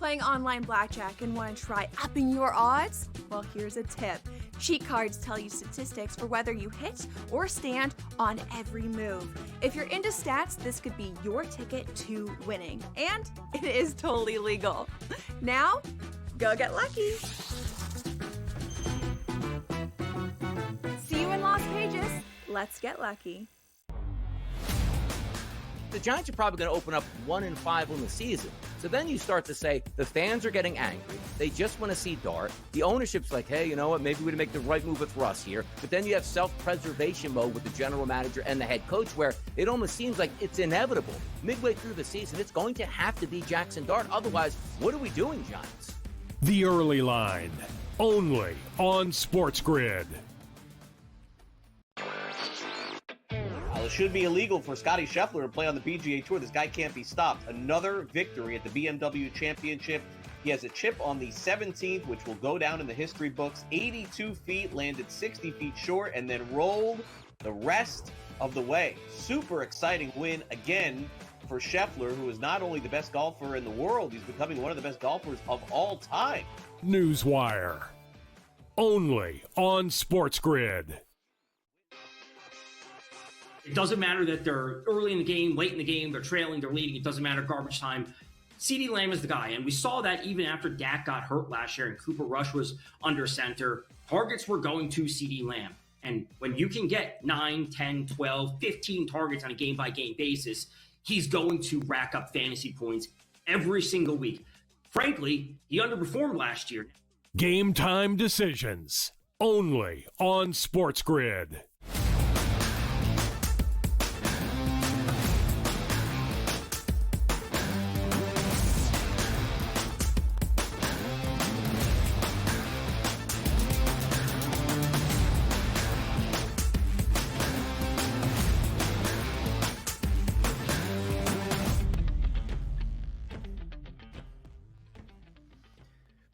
playing online blackjack and want to try upping your odds? Well, here's a tip. Cheat cards tell you statistics for whether you hit or stand on every move. If you're into stats, this could be your ticket to winning. And it is totally legal. Now, go get lucky. See you in Las Vegas. Let's get lucky. The Giants are probably going to open up 1-5 on the season. So then you start to say the fans are getting angry. They just want to see Dart. The ownership's like, hey, you know what? Maybe we make the right move with Russ here. But then you have self-preservation mode with the general manager and the head coach where it almost seems like it's inevitable. Midway through the season, it's going to have to be Jackson Dart. Otherwise, what are we doing, Giants? The Early Line, only on SportsGrid. It should be illegal for Scottie Scheffler to play on the PGA Tour. This guy can't be stopped. Another victory at the BMW Championship. He has a chip on the 17th, which will go down in the history books. 82 feet, landed 60 feet short, and then rolled the rest of the way. Super exciting win again for Scheffler, who is not only the best golfer in the world, he's becoming one of the best golfers of all time. Newswire, only on SportsGrid. It doesn't matter that they're early in the game, late in the game, they're trailing, they're leading. It doesn't matter, garbage time. CeeDee Lamb is the guy, and we saw that even after Dak got hurt last year and Cooper Rush was under center. Targets were going to CeeDee Lamb. And when you can get 9, 10, 12, 15 targets on a game-by-game basis, he's going to rack up fantasy points every single week. Frankly, he underperformed last year. Game time decisions, only on SportsGrid.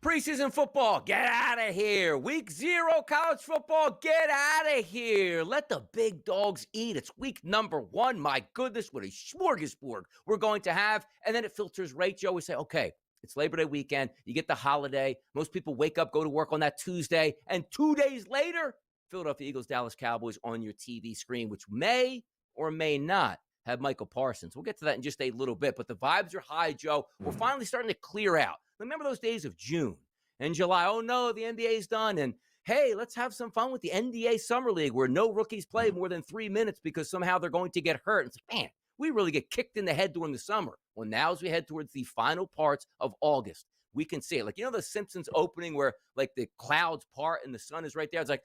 Preseason football, get out of here. Week 0 college football, get out of here. Let the big dogs eat. It's week number 1. My goodness, what a smorgasbord we're going to have. And then it filters right, Joe. We say, okay, it's Labor Day weekend. You get the holiday. Most people wake up, go to work on that Tuesday. And 2 days later, Philadelphia Eagles, Dallas Cowboys on your TV screen, which may or may not have Michael Parsons. We'll get to that in just a little bit. But the vibes are high, Joe. We're finally starting to clear out. Remember those days of June and July? Oh, no, the NBA's done. And, hey, let's have some fun with the NBA Summer League where no rookies play more than 3 minutes because somehow they're going to get hurt. It's like, man, we really get kicked in the head during the summer. Well, now as we head towards the final parts of August, we can see it. Like, you know the Simpsons opening where, like, the clouds part and the sun is right there? It's like,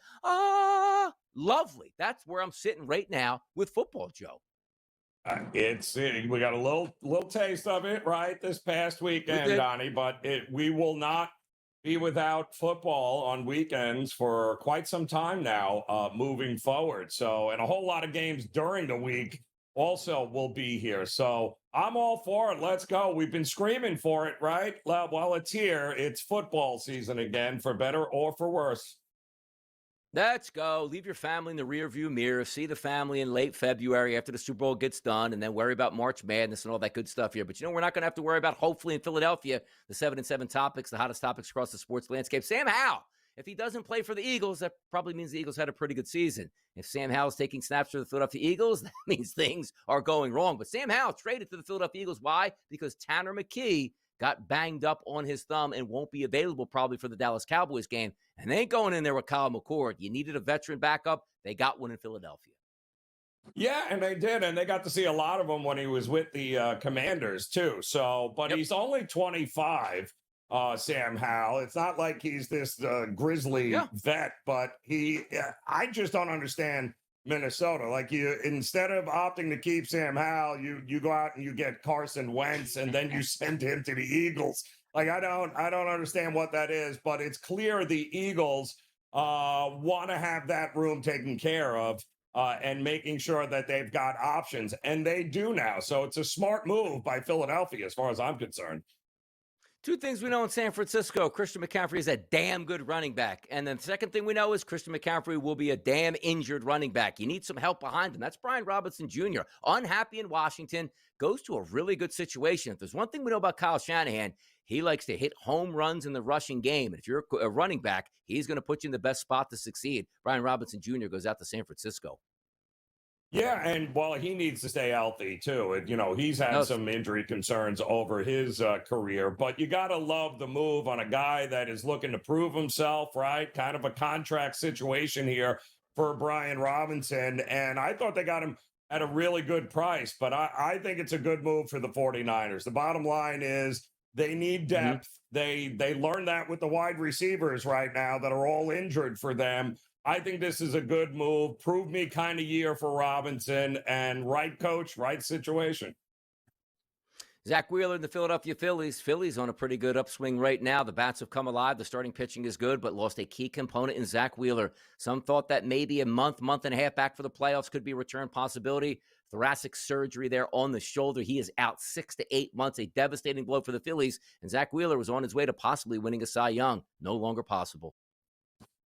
lovely. That's where I'm sitting right now with football, Joe. We got a little taste of it right this past weekend, Donnie, but we will not be without football on weekends for quite some time now moving forward. So, and a whole lot of games during the week also will be here. So I'm all for it. Let's go. We've been screaming for it, right? Well, it's here. It's football season again, for better or for worse. Let's go. Leave your family in the rearview mirror. See the family in late February after the Super Bowl gets done, and then worry about March Madness and all that good stuff here. But, you know, we're not going to have to worry about, hopefully, in Philadelphia, the 7-7 topics, the hottest topics across the sports landscape. Sam Howell, if he doesn't play for the Eagles, that probably means the Eagles had a pretty good season. If Sam Howell's taking snaps for the Philadelphia Eagles, that means things are going wrong. But Sam Howell traded to the Philadelphia Eagles. Why? Because Tanner McKee got banged up on his thumb and won't be available probably for the Dallas Cowboys game. And they ain't going in there with Kyle McCord. You needed a veteran backup. They got one in Philadelphia. Yeah, and they did. And they got to see a lot of him when he was with the Commanders, too. So, but He's only 25, Sam Howell. It's not like he's this grizzly vet, but I just don't understand Minnesota. Like, you, instead of opting to keep Sam Howell, you go out and you get Carson Wentz, and then you send him to the Eagles. Like, I don't understand what that is, but it's clear the Eagles want to have that room taken care of and making sure that they've got options, and they do now. So it's a smart move by Philadelphia, as far as I'm concerned. Two things we know in San Francisco: Christian McCaffrey is a damn good running back. And then the second thing we know is Christian McCaffrey will be a damn injured running back. You need some help behind him. That's Brian Robinson Jr. Unhappy in Washington, goes to a really good situation. If there's one thing we know about Kyle Shanahan, He likes to hit home runs in the rushing game. And if you're a running back, he's going to put you in the best spot to succeed. Brian Robinson Jr. goes out to San Francisco. Yeah, and well, he needs to stay healthy too. He's had some injury concerns over his career, but you got to love the move on a guy that is looking to prove himself, right? Kind of a contract situation here for Brian Robinson, and I thought they got him at a really good price, but I think it's a good move for the 49ers. The bottom line is they need depth. They learned that with the wide receivers right now that are all injured for them. I think this is a good move. Prove me kind of year for Robinson, and right coach, right situation. Zach Wheeler and the Philadelphia Phillies. Phillies on a pretty good upswing right now. The bats have come alive. The starting pitching is good, but lost a key component in Zach Wheeler. Some thought that maybe a month and a half back for the playoffs could be a return possibility. Thoracic surgery there on the shoulder. He is out 6 to 8 months, a devastating blow for the Phillies. And Zach Wheeler was on his way to possibly winning a Cy Young. No longer possible.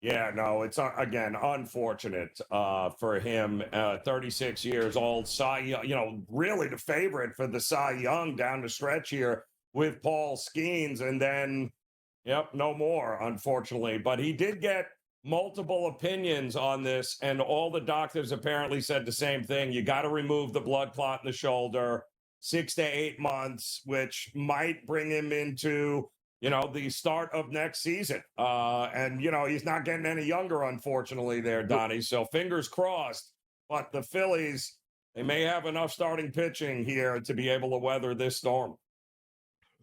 Yeah, no, it's, again, unfortunate for him. 36 years old, Cy Young, really the favorite for the Cy Young down the stretch here with Paul Skeens. And then, no more, unfortunately. But he did get multiple opinions on this, and all the doctors apparently said the same thing. You got to remove the blood clot in the shoulder, 6 to 8 months, which might bring him into the start of next season. And he's not getting any younger, unfortunately, there, Donnie. So fingers crossed. But the Phillies, they may have enough starting pitching here to be able to weather this storm.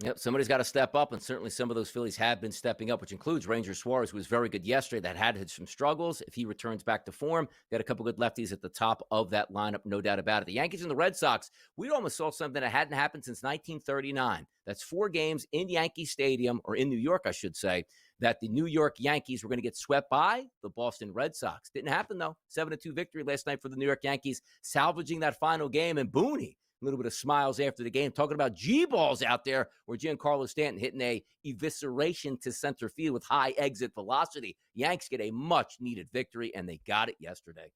Yep, somebody's got to step up, and certainly some of those Phillies have been stepping up, which includes Ranger Suarez, who was very good yesterday, that had some struggles. If he returns back to form, got a couple good lefties at the top of that lineup, no doubt about it. The Yankees and the Red Sox, we almost saw something that hadn't happened since 1939. That's 4 games in Yankee Stadium, or in New York, I should say, that the New York Yankees were going to get swept by the Boston Red Sox. Didn't happen, though. 7-2 victory last night for the New York Yankees, salvaging that final game, and Booney. A little bit of smiles after the game, talking about G-balls out there where Giancarlo Stanton hitting a evisceration to center field with high exit velocity. Yanks get a much-needed victory, and they got it yesterday.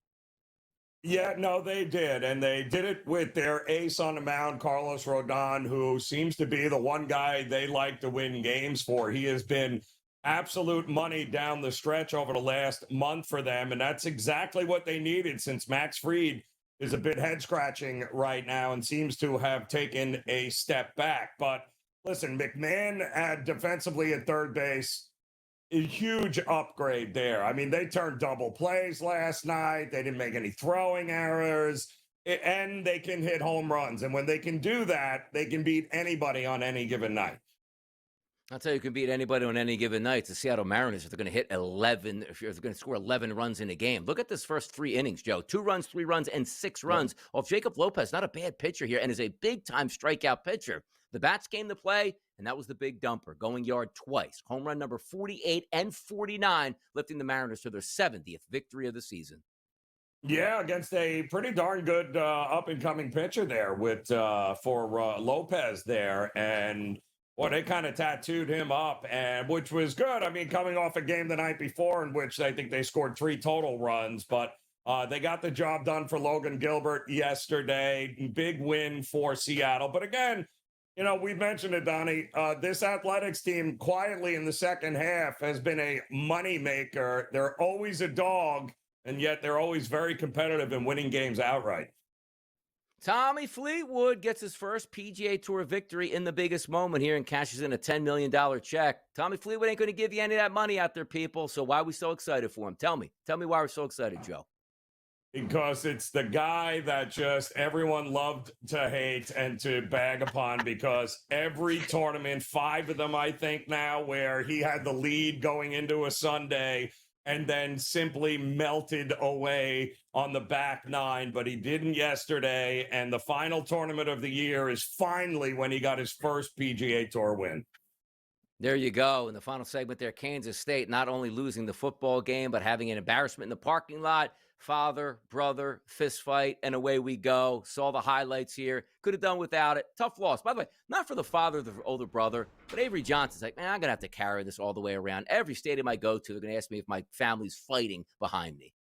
Yeah, no, they did. And they did it with their ace on the mound, Carlos Rodon, who seems to be the one guy they like to win games for. He has been absolute money down the stretch over the last month for them, and that's exactly what they needed since Max Fried is a bit head-scratching right now and seems to have taken a step back. But listen, McMahon defensively at third base, a huge upgrade there. I mean, they turned double plays last night. They didn't make any throwing errors, and they can hit home runs. And when they can do that, they can beat anybody on any given night. I'll tell you, can beat anybody on any given night. It's the Seattle Mariners, if they're going to hit 11, if they're going to score 11 runs in a game. Look at this first 3 innings, Joe. 2 runs, 3 runs, and 6 runs off Jacob Lopez. Not a bad pitcher here, and is a big-time strikeout pitcher. The bats came to play, and that was the big dumper, going yard twice. Home run number 48 and 49, lifting the Mariners to their 70th victory of the season. Yeah, against a pretty darn good up-and-coming pitcher there for Lopez there, and well, they kind of tattooed him up, and which was good. I mean, coming off a game the night before in which I think they scored 3 total runs, but they got the job done for Logan Gilbert yesterday. Big win for Seattle. But again, we've mentioned it, Donnie. This Athletics team quietly in the second half has been a moneymaker. They're always a dog, and yet they're always very competitive in winning games outright. Tommy Fleetwood gets his first PGA Tour victory in the biggest moment here and cashes in a $10 million check. Tommy Fleetwood ain't going to give you any of that money out there, people. So why are we so excited for him? Tell me why we're so excited, Joe. Because it's the guy that just everyone loved to hate and to bag upon, because every tournament, 5 of them, I think now, where he had the lead going into a Sunday and then simply melted away on the back 9, but he didn't yesterday. And the final tournament of the year is finally when he got his first PGA Tour win. There you go. In the final segment there, Kansas State not only losing the football game, but having an embarrassment in the parking lot. Father, brother, fist fight, and away we go. Saw the highlights here. Could have done without it. Tough loss. By the way, not for the father, the older brother, but Avery Johnson's like, man, I'm going to have to carry this all the way around. Every stadium I go to, they're going to ask me if my family's fighting behind me.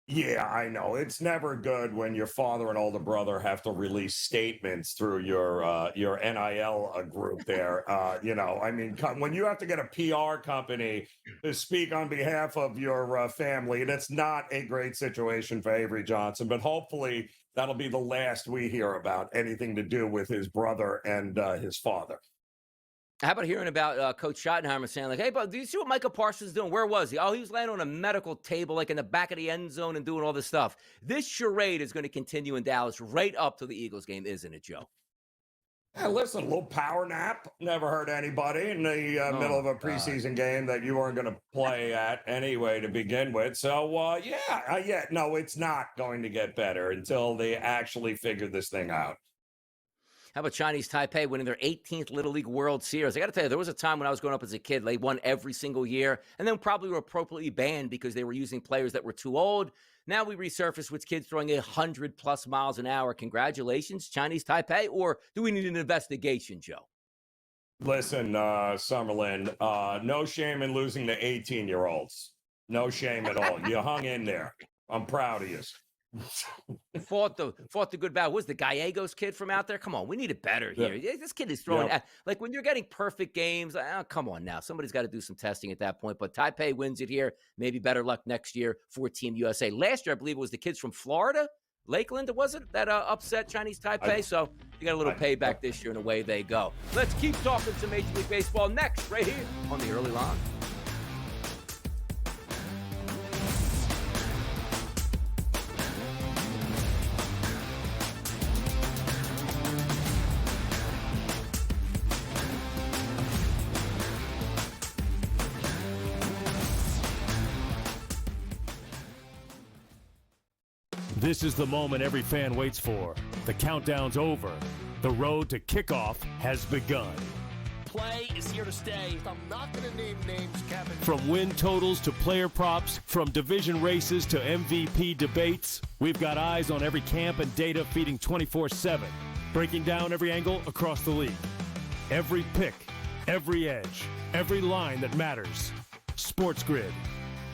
Yeah, I know. It's never good when your father and older brother have to release statements through your NIL group there. I mean, when you have to get a PR company to speak on behalf of your family, that's not a great situation for Avery Johnson. But hopefully, that'll be the last we hear about anything to do with his brother and his father. How about hearing about Coach Schottenheimer saying, like, hey, but do you see what Micah Parsons is doing? Where was he? Oh, he was laying on a medical table, like in the back of the end zone and doing all this stuff. This charade is going to continue in Dallas right up to the Eagles game, isn't it, Joe? Yeah, listen, a little power nap never hurt anybody in the middle of a preseason game that you weren't going to play at anyway to begin with. So, no, it's not going to get better until they actually figure this thing out. How about Chinese Taipei winning their 18th Little League World Series? I got to tell you, there was a time when I was growing up as a kid, they won every single year and then probably were appropriately banned because they were using players that were too old. Now we resurface with kids throwing 100+ miles an hour. Congratulations, Chinese Taipei. Or do we need an investigation, Joe? Listen, Summerlin, no shame in losing to 18-year-olds. No shame at all. You hung in there. I'm proud of you. Fought the good battle. Was the Gallegos kid from out there? Come on, we need it better here. Yeah. This kid is throwing like when you're getting perfect games. Come on now, somebody's got to do some testing at that point. But Taipei wins it here. Maybe better luck next year for Team USA. Last year, I believe it was the kids from Florida, Lakeland, was it that upset Chinese Taipei? So you got a little payback this year, and away they go. Let's keep talking some Major League Baseball next, right here on the Early Line. This is the moment every fan waits for. The countdown's over. The road to kickoff has begun. Play is here to stay. I'm not going to name names, Kevin. From win totals to player props, from division races to MVP debates, we've got eyes on every camp and data feeding 24/7, breaking down every angle across the league. Every pick, every edge, every line that matters. SportsGrid.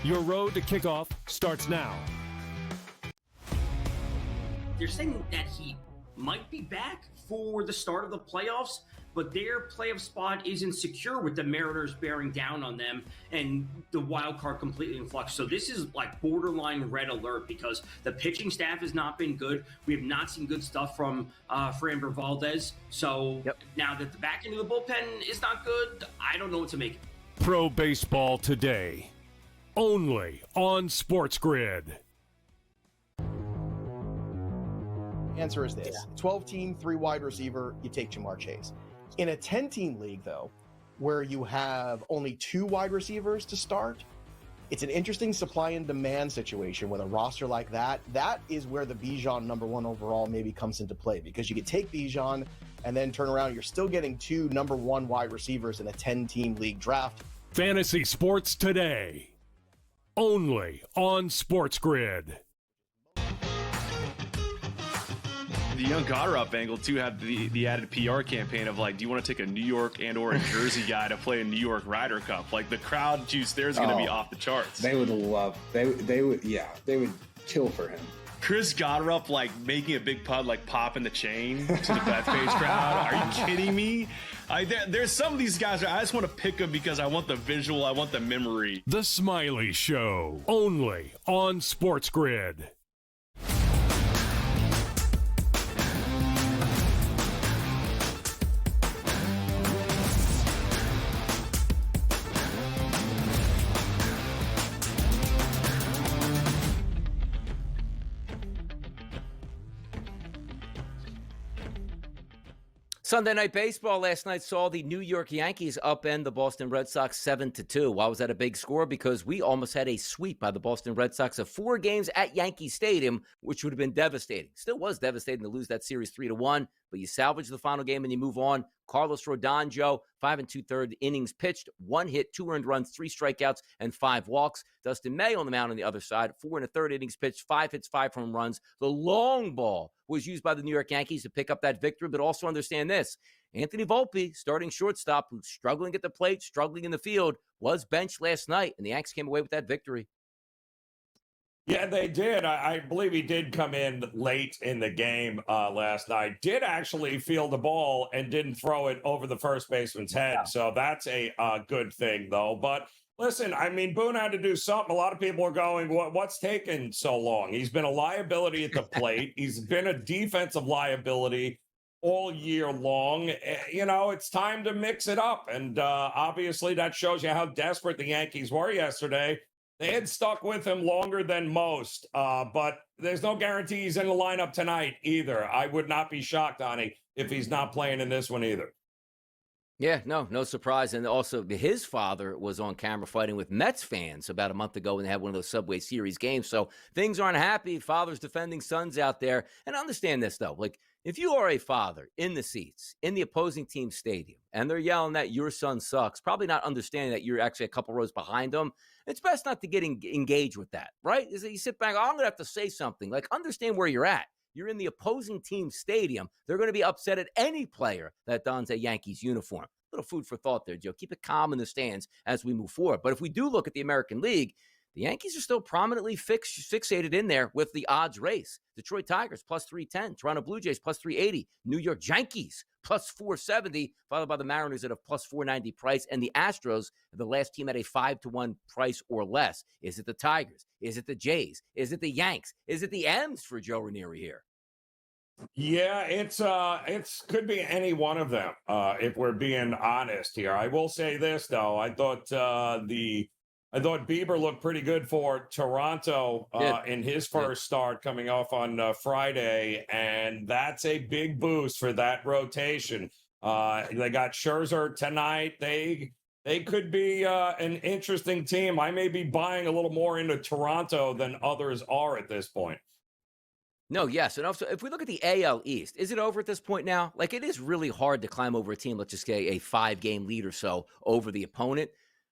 Your road to kickoff starts now. They're saying that he might be back for the start of the playoffs, but their playoff spot isn't secure with the Mariners bearing down on them and the wild card completely in flux. So this is like borderline red alert because the pitching staff has not been good. We have not seen good stuff from Framber Valdez. So now that the back end of the bullpen is not good, I don't know what to make. Pro Baseball Today, only on SportsGrid. Answer is this. 12-team, 3 wide receiver, you take Jamar Chase. In a 10-team league, though, where you have only 2 wide receivers to start, it's an interesting supply and demand situation with a roster like that. That is where the Bijan number 1 overall maybe comes into play, because you could take Bijan and then turn around. You're still getting 2 number 1 wide receivers in a 10-team league draft. Fantasy Sports Today, only on SportsGrid. The young Goddard angle too had the added PR campaign of like, do you want to take a New York and or a Jersey guy to play a New York Ryder Cup? Like the crowd juice there is going to be off the charts. They would love. They would kill for him. Chris Goddard like making a big putt, like popping the chain to the Bethpage crowd. Are you kidding me? There's some of these guys I just want to pick them because I want the visual, I want the memory. The Smiley Show, only on SportsGrid. Sunday Night Baseball last night saw the New York Yankees upend the Boston Red Sox 7-2. Why was that a big score? Because we almost had a sweep by the Boston Red Sox of 4 games at Yankee Stadium, which would have been devastating. Still was devastating to lose that series 3-1, but you salvage the final game and you move on. Carlos Rodon, Joe, 5 2/3 innings pitched, 1 hit, 2 earned runs, 3 strikeouts, and 5 walks. Dustin May on the mound on the other side, 4 1/3 innings pitched, 5 hits, 5 home runs. The long ball was used by the New York Yankees to pick up that victory, but also understand this. Anthony Volpe, starting shortstop, who's struggling at the plate, struggling in the field, was benched last night, and the Yankees came away with that victory. Yeah, they did. I believe he did come in late in the game last night. Did actually field the ball and didn't throw it over the first baseman's head. So that's a good thing, though. But listen, I mean, Boone had to do something. A lot of people are going, what's taking so long? He's been a liability at the plate. He's been a defensive liability all year long. It's time to mix it up. And obviously that shows you how desperate the Yankees were yesterday. They had stuck with him longer than most, but there's no guarantee he's in the lineup tonight either. I would not be shocked, Donnie, if he's not playing in this one either. Yeah, no surprise. And also his father was on camera fighting with Mets fans about a month ago when they had one of those Subway Series games. So things aren't happy. Fathers defending sons out there. And understand this, though. Like, if you are a father in the seats, in the opposing team stadium, and they're yelling that your son sucks, probably not understanding that you're actually a couple rows behind them, it's best not to get engaged with that, right? Is that you sit back, I'm going to have to say something. Like, understand where you're at. You're in the opposing team stadium. They're going to be upset at any player that dons a Yankees uniform. Little food for thought there, Joe. Keep it calm in the stands as we move forward. But if we do look at the American League, the Yankees are still prominently fixated in there with the odds race. Detroit Tigers plus 310, Toronto Blue Jays plus 380, New York Yankees plus 470, followed by the Mariners at a plus 490 price, and the Astros, the last team at a 5-1 price or less. Is it the Tigers? Is it the Jays? Is it the Yanks? Is it the M's for Joe Ranieri here? Yeah, it's could be any one of them. If we're being honest here, I will say this though. I thought Bieber looked pretty good for Toronto in his first start coming off on Friday, and that's a big boost for that rotation. They got Scherzer tonight. They could be an interesting team. I may be buying a little more into Toronto than others are at this point. No, yes. And also, if we look at the AL East, is it over at this point now? Like, it is really hard to climb over a team, let's just say a 5-game lead or so over the opponent.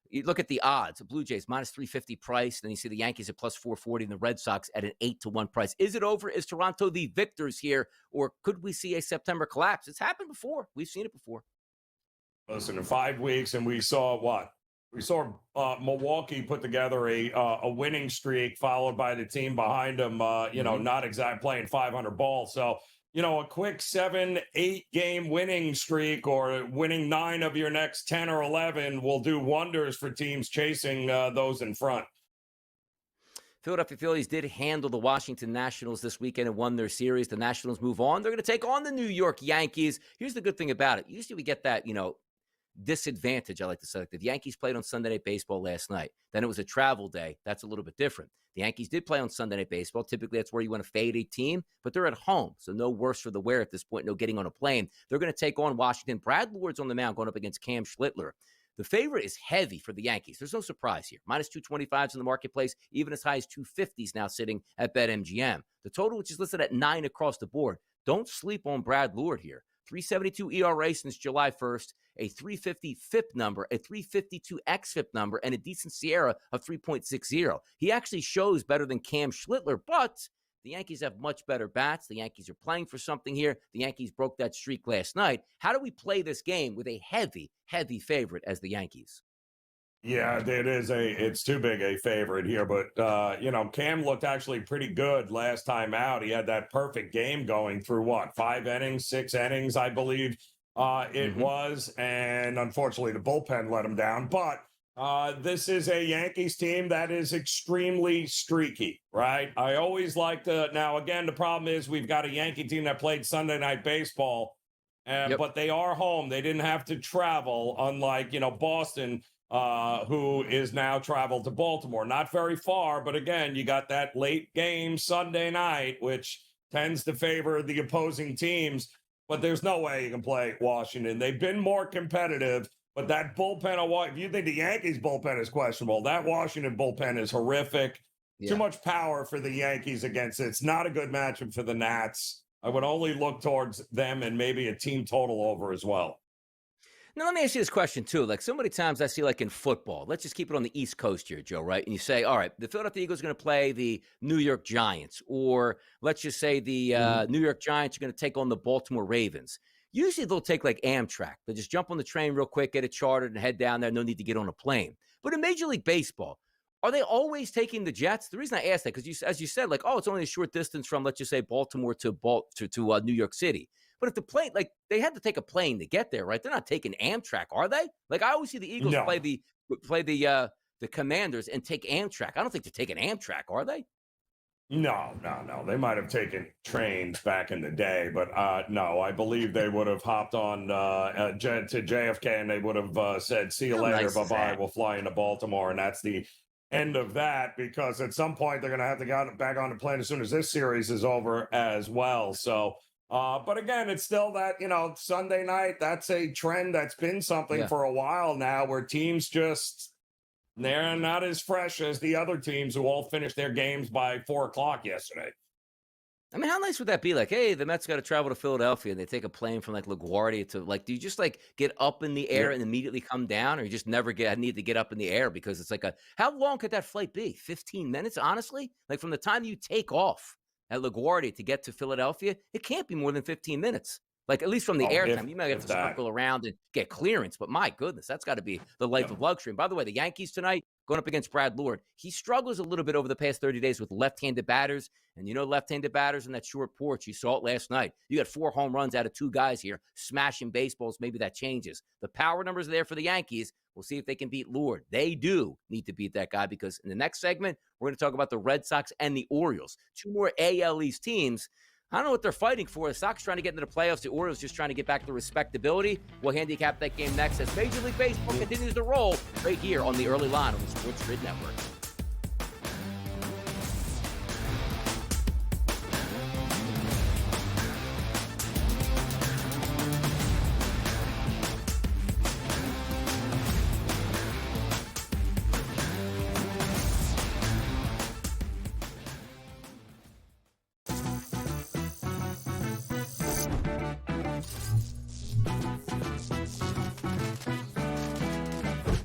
You look at the odds, the Blue Jays minus 350 price, then you see the Yankees at plus 440 and the Red Sox at an 8-1 price. Is it over? Is Toronto the victors here, or could we see a September collapse? It's happened before. We've seen it before. Listen, in 5 weeks, and we saw what? We saw Milwaukee put together a winning streak, followed by the team behind them, not exactly playing 500 ball. So, a quick 7-8 game winning streak or winning 9 of your next 10 or 11 will do wonders for teams chasing those in front. Philadelphia Phillies did handle the Washington Nationals this weekend and won their series. The Nationals move on. They're going to take on the New York Yankees. Here's the good thing about it. Usually we get that, disadvantage, I like to say. Like the Yankees played on Sunday Night Baseball last night. Then it was a travel day. That's a little bit different. The Yankees did play on Sunday Night Baseball. Typically, that's where you want to fade a team, but they're at home, so no worse for the wear at this point, no getting on a plane. They're going to take on Washington. Brad Lord's on the mound going up against Cam Schlittler. The favorite is heavy for the Yankees. There's no surprise here. Minus 225s in the marketplace, even as high as 250s now sitting at BetMGM. The total, which is listed at 9 across the board. Don't sleep on Brad Lord here. 3.72 ERA since July 1st, a 3.50 FIP number, a 3.52 xFIP number, and a decent Sierra of 3.60. He actually shows better than Cam Schlittler, but the Yankees have much better bats. The Yankees are playing for something here. The Yankees broke that streak last night. How do we play this game with a heavy, heavy favorite as the Yankees? Yeah, it's too big a favorite here, but Cam looked actually pretty good last time out. He had that perfect game going through 5 innings, 6 innings, I believe it was, and unfortunately the bullpen let him down. But this is a Yankees team that is extremely streaky, right? I always like to. Now again, the problem is we've got a Yankee team that played Sunday Night Baseball, but they are home. They didn't have to travel, unlike Boston. Who is now traveled to Baltimore. Not very far, but again, you got that late game Sunday night, which tends to favor the opposing teams, but there's no way you can play Washington. They've been more competitive, but that bullpen, if you think the Yankees bullpen is questionable, that Washington bullpen is horrific. Yeah. Too much power for the Yankees against it. It's not a good matchup for the Nats. I would only look towards them and maybe a team total over as well. Now, let me ask you this question, too. Like, so many times I see, like, in football, let's just keep it on the East Coast here, Joe, right? And you say, all right, the Philadelphia Eagles are going to play the New York Giants, or let's just say the New York Giants are going to take on the Baltimore Ravens. Usually they'll take, like, Amtrak. They'll just jump on the train real quick, get it chartered, and head down there. No need to get on a plane. But in Major League Baseball, Are they always taking the Jets? The reason I asked that, because as you said, like, oh, it's only a short distance from, let's just say, Baltimore to New York City. But if the plane, like, they had to take a plane to get there, right? They're not taking Amtrak, are they? Like, I always see the Eagles play the Commanders and take Amtrak. I don't think they're taking Amtrak, are they? No. They might have taken trains back in the day, but no, I believe they would have hopped on to JFK and they would have said, see you later, bye-bye, we'll fly into Baltimore. And that's the end of that, because at some point they're going to have to get back on the plane as soon as this series is over as well. So, but again, it's still that, Sunday night, that's a trend that's been something for a while now, where teams they're not as fresh as the other teams who all finished their games by 4:00 yesterday. I mean, how nice would that be? Like, hey, the Mets got to travel to Philadelphia and they take a plane from like LaGuardia to, like, do you just like get up in the air and immediately come down, or you just never need to get up in the air because it's like how long could that flight be? 15 minutes, honestly? Like, from the time you take off at LaGuardia to get to Philadelphia, it can't be more than 15 minutes. Like, at least from the air time, you might have to circle around and get clearance. But my goodness, that's got to be the life of luxury. And by the way, the Yankees tonight going up against Brad Lord. He struggles a little bit over the past 30 days with left-handed batters. And left-handed batters in that short porch, you saw it last night. You got 4 home runs out of 2 guys here smashing baseballs. Maybe that changes. The power numbers are there for the Yankees. We'll see if they can beat Lord. They do need to beat that guy, because in the next segment, we're going to talk about the Red Sox and the Orioles. 2 more AL East teams. I don't know what they're fighting for. The Sox trying to get into the playoffs. The Orioles just trying to get back to respectability. We'll handicap that game next as Major League Baseball continues to roll right here on the early line on the SportsGrid Network.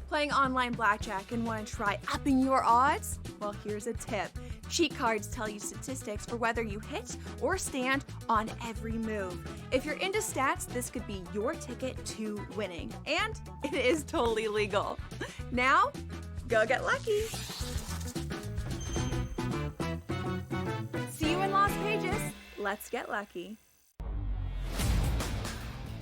Playing online blackjack and want to try upping your odds? Well, here's a tip. Cheat cards tell you statistics for whether you hit or stand on every move. If you're into stats, this could be your ticket to winning. And it is totally legal. Now, go get lucky. See you in Las Vegas. Let's get lucky.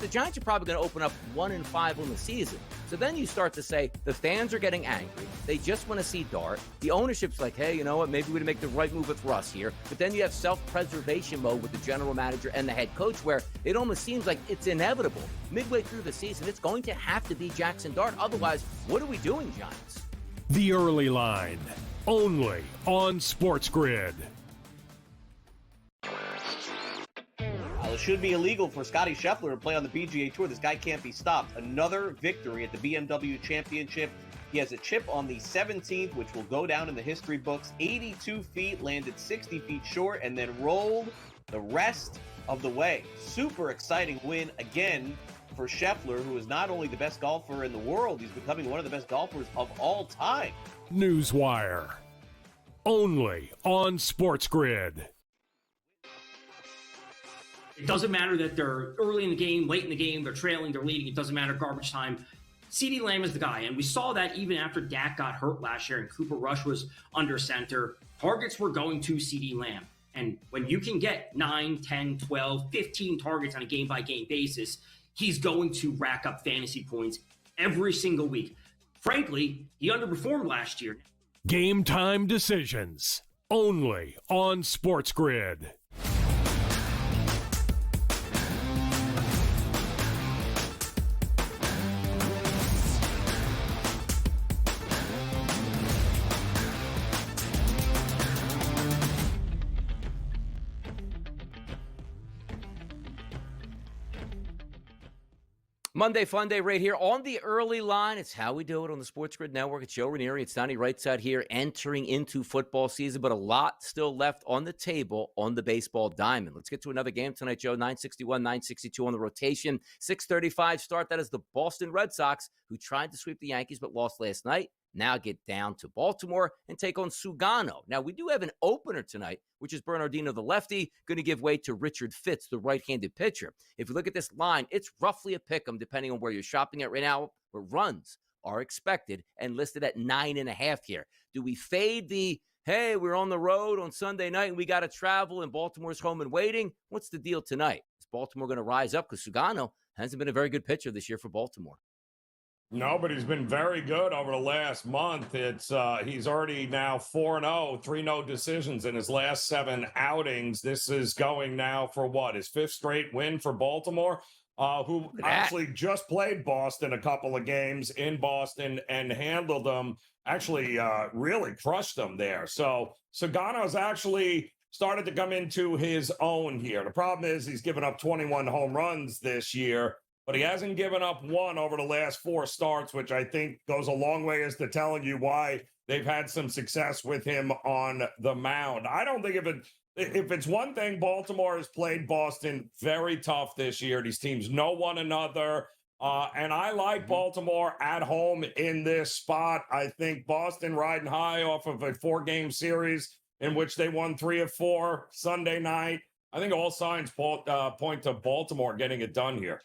The Giants are probably going to open up 1-5 on the season. So then you start to say the fans are getting angry. They just want to see Dart. The ownership's like, hey, you know what? Maybe we make the right move with Russ here. But then you have self-preservation mode with the general manager and the head coach, where it almost seems like it's inevitable. Midway through the season, it's going to have to be Jackson Dart. Otherwise, what are we doing, Giants? The Early Line, only on SportsGrid. It should be illegal for Scotty Scheffler to play on the PGA Tour. This guy can't be stopped. Another victory at the BMW Championship. He has a chip on the 17th, which will go down in the history books. 82 feet, landed 60 feet short, and then rolled the rest of the way. Super exciting win again for Scheffler, who is not only the best golfer in the world, he's becoming one of the best golfers of all time. Newswire, only on SportsGrid. It doesn't matter that they're early in the game, late in the game, they're trailing, they're leading. It doesn't matter garbage time. CeeDee Lamb is the guy. And we saw that even after Dak got hurt last year and Cooper Rush was under center. Targets were going to CeeDee Lamb. And when you can get 9, 10, 12, 15 targets on a game-by-game basis, he's going to rack up fantasy points every single week. Frankly, he underperformed last year. Game time decisions, only on SportsGrid. Monday Fun Day right here on the early line. It's how we do it on the SportsGrid Network. It's Joe Ranieri. It's Donnie Rightside here, entering into football season, but a lot still left on the table on the baseball diamond. Let's get to another game tonight, Joe. 961, 962 on the rotation. 6:35 start. That is the Boston Red Sox, who tried to sweep the Yankees but lost last night. Now get down to Baltimore and take on Sugano. Now, we do have an opener tonight, which is Bernardino, the lefty, going to give way to Richard Fitz, the right-handed pitcher. If you look at this line, it's roughly a pick 'em, depending on where you're shopping at right now, where runs are expected and listed at 9.5 here. Do we fade the, hey, we're on the road on Sunday night and we got to travel and Baltimore's home and waiting? What's the deal tonight? Is Baltimore going to rise up? Because Sugano hasn't been a very good pitcher this year for Baltimore. No, but he's been very good over the last month. It's he's already now 4-0, 3-0 decisions in his last 7 outings. This is going now for what, his 5th straight win for Baltimore, who actually just played Boston a couple of games in Boston and handled them, actually really crushed them there. So Sugano's actually started to come into his own here. The problem is he's given up 21 home runs this year, but he hasn't given up one over the last 4 starts, which I think goes a long way as to telling you why they've had some success with him on the mound. I don't think if it's one thing, Baltimore has played Boston very tough this year. These teams know one another, and I like Baltimore at home in this spot. I think Boston riding high off of a 4-game series in which they won 3 of 4 Sunday night. I think all signs point to Baltimore getting it done here.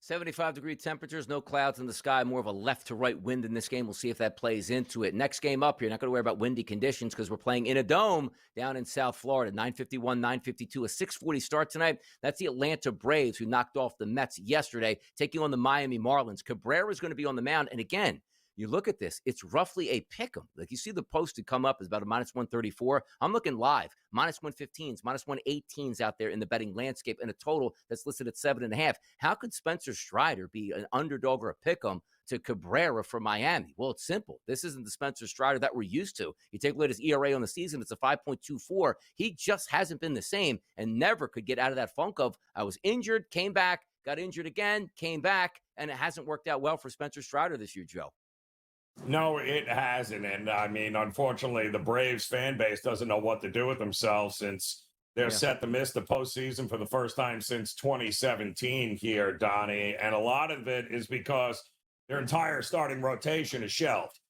75-degree temperatures, no clouds in the sky, more of a left-to-right wind in this game. We'll see if that plays into it. Next game up, you're not going to worry about windy conditions because we're playing in a dome down in South Florida. 9:51, 9:52, a 6:40 start tonight. That's the Atlanta Braves, who knocked off the Mets yesterday, taking on the Miami Marlins. Cabrera is going to be on the mound, and again, you look at this, it's roughly a pick'em. Like you see the posted come up is about a -134. I'm looking live, -115s, -118s out there in the betting landscape, and a total that's listed at 7.5. How could Spencer Strider be an underdog or a pick'em to Cabrera for Miami? Well, it's simple. This isn't the Spencer Strider that we're used to. You take a look at his ERA on the season, it's a 5.24. He just hasn't been the same and never could get out of that funk of, I was injured, came back, got injured again, came back, and it hasn't worked out well for Spencer Strider this year, Joe. No, it hasn't. And I mean, unfortunately, the Braves fan base doesn't know what to do with themselves since they're set to miss the postseason for the first time since 2017 here, Donnie. And a lot of it is because their entire starting rotation is shelved.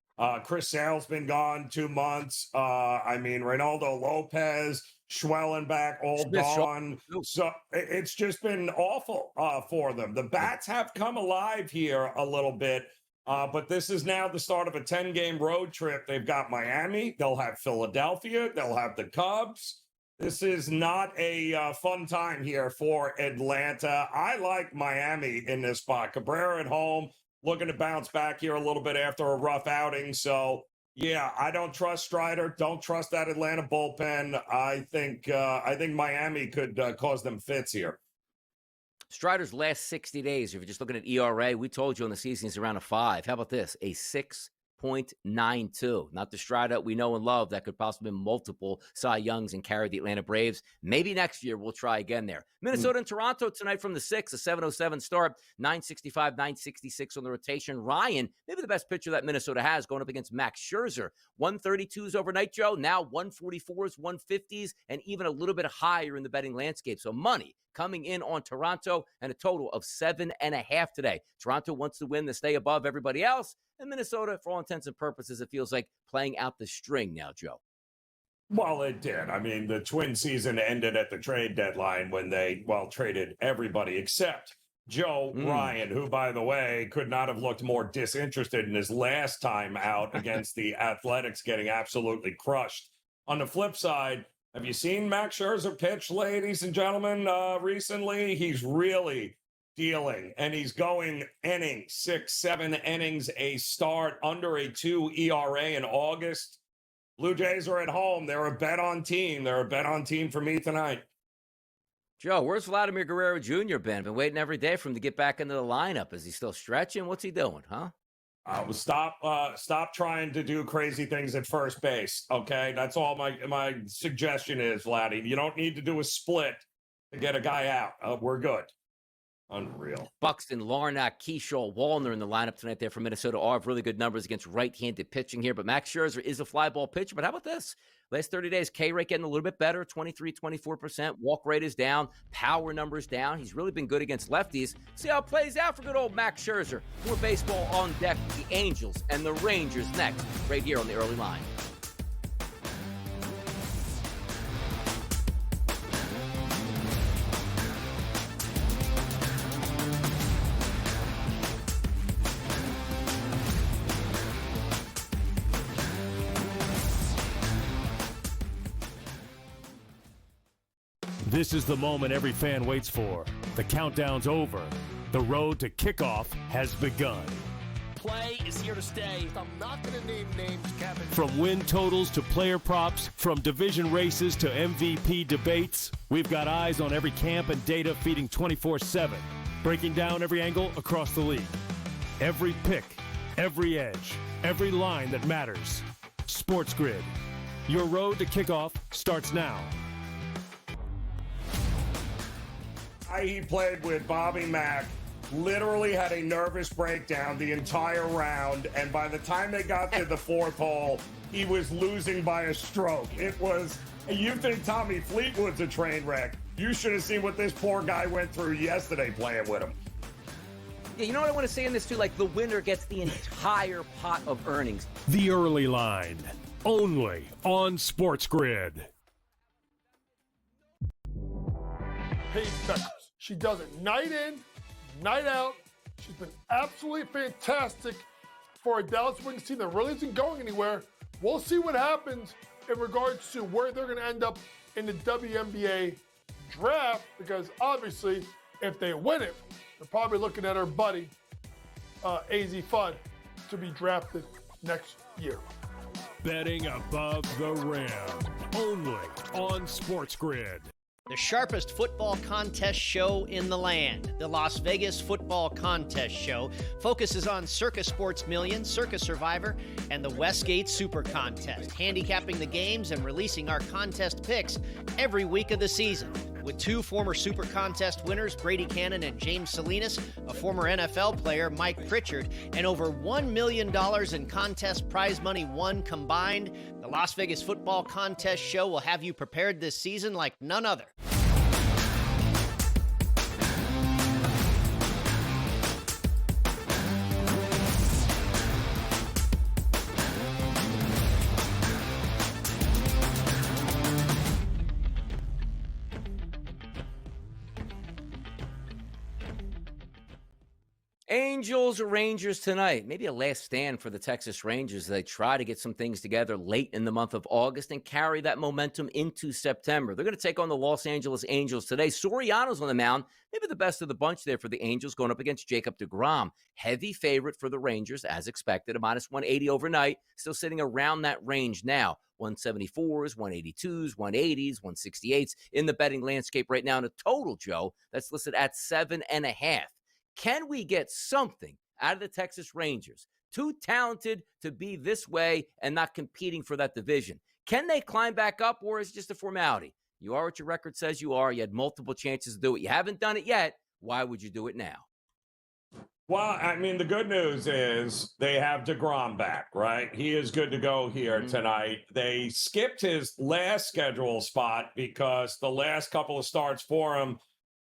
Chris Sale's been gone 2 months. I mean, Reynaldo Lopez, Schwellenbach, all gone. So it's just been awful for them. The bats have come alive here a little bit. But this is now the start of a 10-game road trip. They've got Miami. They'll have Philadelphia. They'll have the Cubs. This is not a fun time here for Atlanta. I like Miami in this spot. Cabrera at home, looking to bounce back here a little bit after a rough outing. So, yeah, I don't trust Strider. Don't trust that Atlanta bullpen. I think Miami could cause them fits here. Strider's last 60 days, if you're just looking at ERA, we told you on the season he's around a 5. How about this? A 6.92. Not the Strider we know and love that could possibly be multiple Cy Youngs and carry the Atlanta Braves. Maybe next year we'll try again there. Minnesota and Toronto tonight from the 6, a 7:07 start, 965, 966 on the rotation. Ryan, maybe the best pitcher that Minnesota has, going up against Max Scherzer. 132s overnight, Joe. Now 144s, 150s, and even a little bit higher in the betting landscape. So money coming in on Toronto, and a total of 7.5 today. Toronto wants to win to stay above everybody else, and Minnesota, for all intents and purposes, it feels like playing out the string now, Joe. Well, it did. I mean, the Twin season ended at the trade deadline when they, traded everybody except Joe Ryan, who, by the way, could not have looked more disinterested in his last time out against the Athletics, getting absolutely crushed. On the flip side, have you seen Max Scherzer pitch, ladies and gentlemen, recently? He's really dealing, and he's going 6, 7 innings a start, under a 2 ERA in August. Blue Jays are at home. They're a bet-on team. They're a bet-on team for me tonight. Joe, where's Vladimir Guerrero Jr. been waiting every day for him to get back into the lineup. Is he still stretching? What's he doing, huh? Stop trying to do crazy things at first base, okay? That's all my suggestion is, Vladdy. You don't need to do a split to get a guy out. We're good. Unreal. Buxton, Larnach, Keyshaw, Wallner in the lineup tonight there for Minnesota. All have really good numbers against right-handed pitching here, but Max Scherzer is a fly ball pitcher. But how about this? Last 30 days, K rate getting a little bit better, 23, 24%. Walk rate is down. Power numbers down. He's really been good against lefties. See how it plays out for good old Max Scherzer. More baseball on deck. The Angels and the Rangers next, right here on the early line. This is the moment every fan waits for. The countdown's over. The road to kickoff has begun. Play is here to stay. I'm not going to name names, Kevin. From win totals to player props, from division races to MVP debates, we've got eyes on every camp and data feeding 24/7, breaking down every angle across the league. Every pick, every edge, every line that matters. SportsGrid. Your road to kickoff starts now. He played with Bobby Mack, literally had a nervous breakdown the entire round, and by the time they got to the fourth hole, he was losing by a stroke. It was, you think Tommy Fleetwood's a train wreck. You should have seen what this poor guy went through yesterday playing with him. Yeah, you know what I want to say in this too? Like, the winner gets the entire pot of earnings. The early line, only on SportsGrid. Paige Beckers. She does it night in, night out. She's been absolutely fantastic for a Dallas Wings team that really isn't going anywhere. We'll see what happens in regards to where they're going to end up in the WNBA draft, because obviously, if they win it, they're probably looking at our buddy, AZ Fudd, to be drafted next year. Betting above the rim, only on SportsGrid. The sharpest football contest show in the land, the Las Vegas Football Contest Show, focuses on Circus Sports Million, Circus Survivor, and the Westgate Super Contest, handicapping the games and releasing our contest picks every week of the season. With two former Super Contest winners, Brady Cannon and James Salinas, a former NFL player, Mike Pritchard, and over $1 million in contest prize money won combined, the Las Vegas Football Contest Show will have you prepared this season like none other. Angels Rangers tonight. Maybe a last stand for the Texas Rangers. They try to get some things together late in the month of August and carry that momentum into September. They're going to take on the Los Angeles Angels today. Soriano's on the mound. Maybe the best of the bunch there for the Angels, going up against Jacob deGrom. Heavy favorite for the Rangers, as expected. A minus 180 overnight. Still sitting around that range now. 174s, 182s, 180s, 168s in the betting landscape right now. And a total, Joe, that's listed at 7.5. Can we get something out of the Texas Rangers? Too talented to be this way and not competing for that division. Can they climb back up, or is it just a formality? You are what your record says you are. You had multiple chances to do it. You haven't done it yet. Why would you do it now? Well, I mean, the good news is they have deGrom back, right? He is good to go here tonight. They skipped his last schedule spot because the last couple of starts for him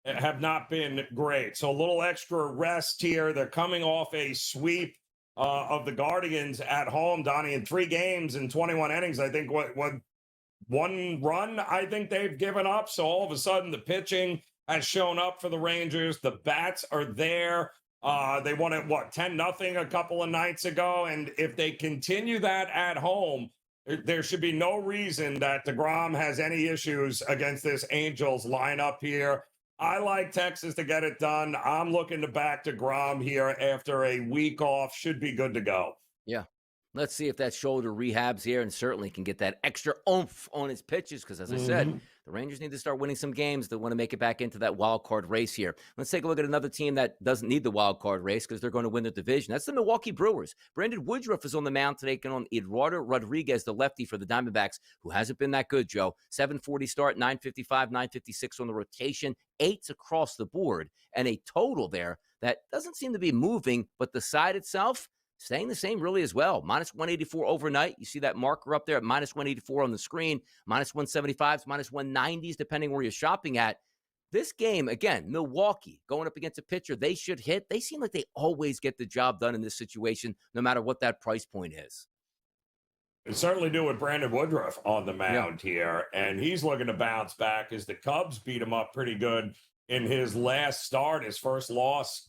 have not been great. So a little extra rest here. They're coming off a sweep of the Guardians at home, Donnie, in 3 games and 21 innings. I think what 1 run I think they've given up. So all of a sudden the pitching has shown up for the Rangers. The bats are there. They won it, 10-0 a couple of nights ago. And if they continue that at home, there should be no reason that deGrom has any issues against this Angels lineup here. I like Texas to get it done. I'm looking to back deGrom here after a week off. Should be good to go. Yeah. Let's see if that shoulder rehabs here and certainly can get that extra oomph on his pitches because, as I said, the Rangers need to start winning some games that want to make it back into that wild card race here. Let's take a look at another team that doesn't need the wild card race because they're going to win the division. That's the Milwaukee Brewers. Brandon Woodruff is on the mound today, taking on Eduardo Rodriguez, the lefty for the Diamondbacks, who hasn't been that good, Joe. 740 start, 955, 956 on the rotation, 8s across the board, and a total there that doesn't seem to be moving, but the side itself staying the same really as well. Minus 184 overnight. You see that marker up there at minus 184 on the screen. Minus 175s, minus 190s, depending where you're shopping at. This game, again, Milwaukee going up against a pitcher they should hit. They seem like they always get the job done in this situation, no matter what that price point is. They certainly do with Brandon Woodruff on the mound here, and he's looking to bounce back as the Cubs beat him up pretty good in his last start. His first loss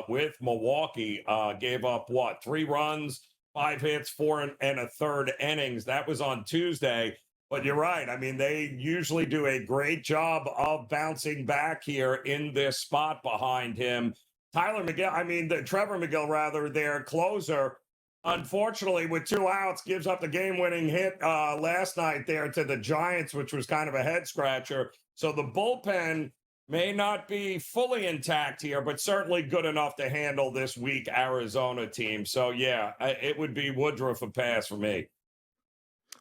with Milwaukee, gave up 3 runs, 5 hits, 4 1/3 innings. That was on Tuesday. But you're right. I mean, they usually do a great job of bouncing back here in this spot behind him. Trevor McGill, rather, their closer, unfortunately, with 2 outs, gives up the game-winning hit last night there to the Giants, which was kind of a head-scratcher. So the bullpen may not be fully intact here, but certainly good enough to handle this weak Arizona team. So, yeah, it would be Woodruff a pass for me.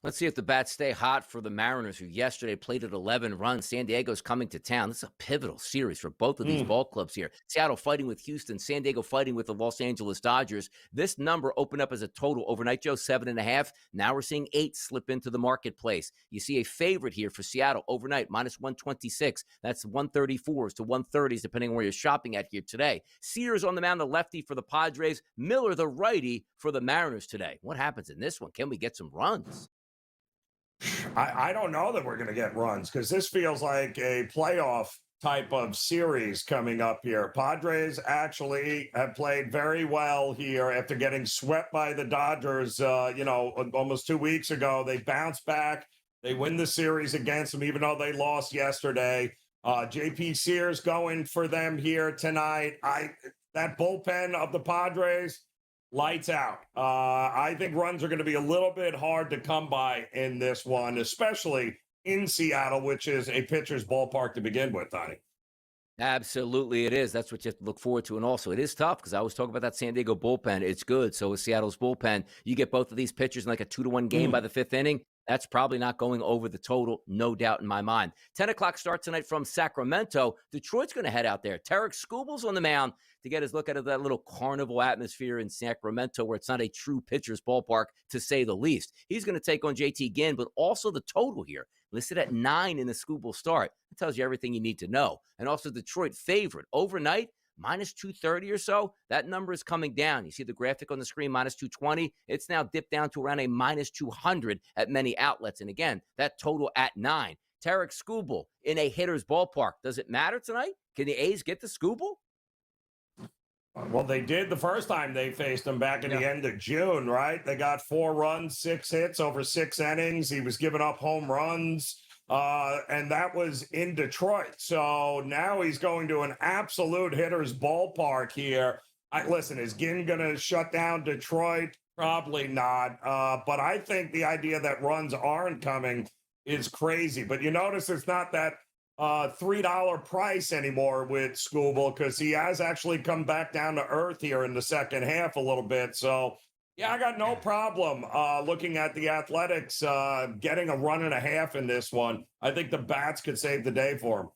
Let's see if the bats stay hot for the Mariners, who yesterday played at 11 runs. San Diego's coming to town. This is a pivotal series for both of these ball clubs here. Seattle fighting with Houston, San Diego fighting with the Los Angeles Dodgers. This number opened up as a total overnight, Joe, 7.5. Now we're seeing 8 slip into the marketplace. You see a favorite here for Seattle overnight, minus 126. That's 134s to 130s, depending on where you're shopping at here today. Sears on the mound, the lefty for the Padres. Miller, the righty for the Mariners today. What happens in this one? Can we get some runs? I don't know that we're going to get runs because this feels like a playoff type of series coming up here. Padres actually have played very well here after getting swept by the Dodgers, almost 2 weeks ago. They bounce back. They win the series against them, even though they lost yesterday. JP Sears going for them here tonight. That bullpen of the Padres, lights out. I think runs are going to be a little bit hard to come by in this one, especially in Seattle, which is a pitcher's ballpark to begin with, Donnie. Absolutely, it is. That's what you have to look forward to. And also, it is tough because I was talking about that San Diego bullpen. It's good. So is Seattle's bullpen. You get both of these pitchers in like a 2-1 game by the 5th inning. That's probably not going over the total, no doubt in my mind. 10 o'clock start tonight from Sacramento. Detroit's going to head out there. Tarek Skubal's on the mound to get his look at that little carnival atmosphere in Sacramento where it's not a true pitcher's ballpark, to say the least. He's going to take on JT Ginn, but also the total here, listed at 9 in the Skubal start. It tells you everything you need to know. And also Detroit favorite overnight, minus 230 or so. That number is coming down. You see the graphic on the screen, minus 220. It's now dipped down to around a minus 200 at many outlets. And again, that total at 9. Tarek Skubal in a hitter's ballpark. Does it matter tonight? Can the A's get the Skubal? Well, they did the first time they faced him back in the end of June, right? They got 4 runs, 6 hits over 6 innings. He was giving up home runs, and that was in Detroit. So now he's going to an absolute hitter's ballpark here. Listen, is Ginn going to shut down Detroit? Probably not. But I think the idea that runs aren't coming is crazy. But you notice it's not that $3 price anymore with Skubal because he has actually come back down to earth here in the second half a little bit. So, yeah, I got no problem looking at the Athletics getting a 1.5 in this one. I think the bats could save the day for him.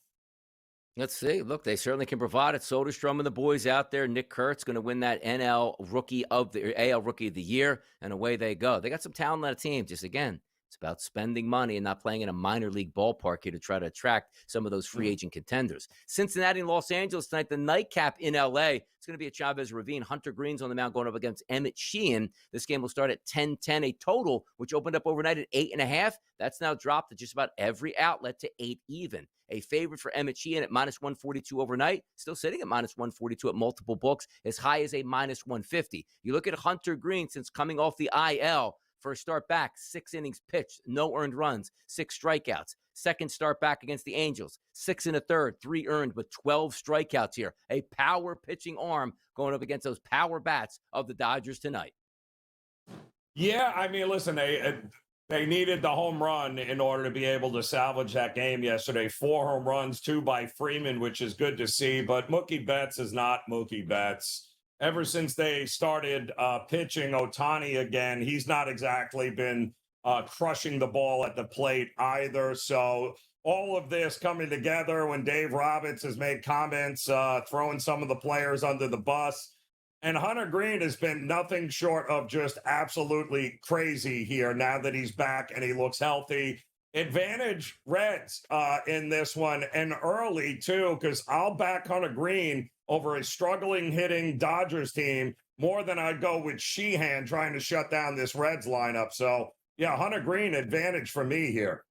Let's see. Look, they certainly can provide it. Soderstrom and the boys out there. Nick Kurtz going to win that AL Rookie of the Year, and away they go. They got some talent on the team. Just again, it's about spending money and not playing in a minor league ballpark here to try to attract some of those free agent contenders. Cincinnati and Los Angeles tonight, the nightcap in L.A. It's going to be a Chavez Ravine. Hunter Green's on the mound going up against Emmett Sheehan. This game will start at 10-10, a total, which opened up overnight at 8.5. That's now dropped to just about every outlet to 8 even. A favorite for Emmett Sheehan at minus 142 overnight, still sitting at minus 142 at multiple books, as high as a minus 150. You look at Hunter Green since coming off the IL. First start back, 6 innings pitched, no earned runs, 6 strikeouts. Second start back against the Angels, 6 1/3, 3 earned, but 12 strikeouts here. A power pitching arm going up against those power bats of the Dodgers tonight. Yeah, I mean, listen, they needed the home run in order to be able to salvage that game yesterday. 4 home runs, 2 by Freeman, which is good to see. But Mookie Betts is not Mookie Betts. Ever since they started pitching Ohtani again, he's not exactly been crushing the ball at the plate either. So all of this coming together when Dave Roberts has made comments, throwing some of the players under the bus. And Hunter Green has been nothing short of just absolutely crazy here now that he's back and he looks healthy. Advantage Reds in this one, and early too, because I'll back Hunter Green over a struggling hitting Dodgers team more than I'd go with Sheehan trying to shut down this Reds lineup. So, yeah, Hunter Green advantage for me here.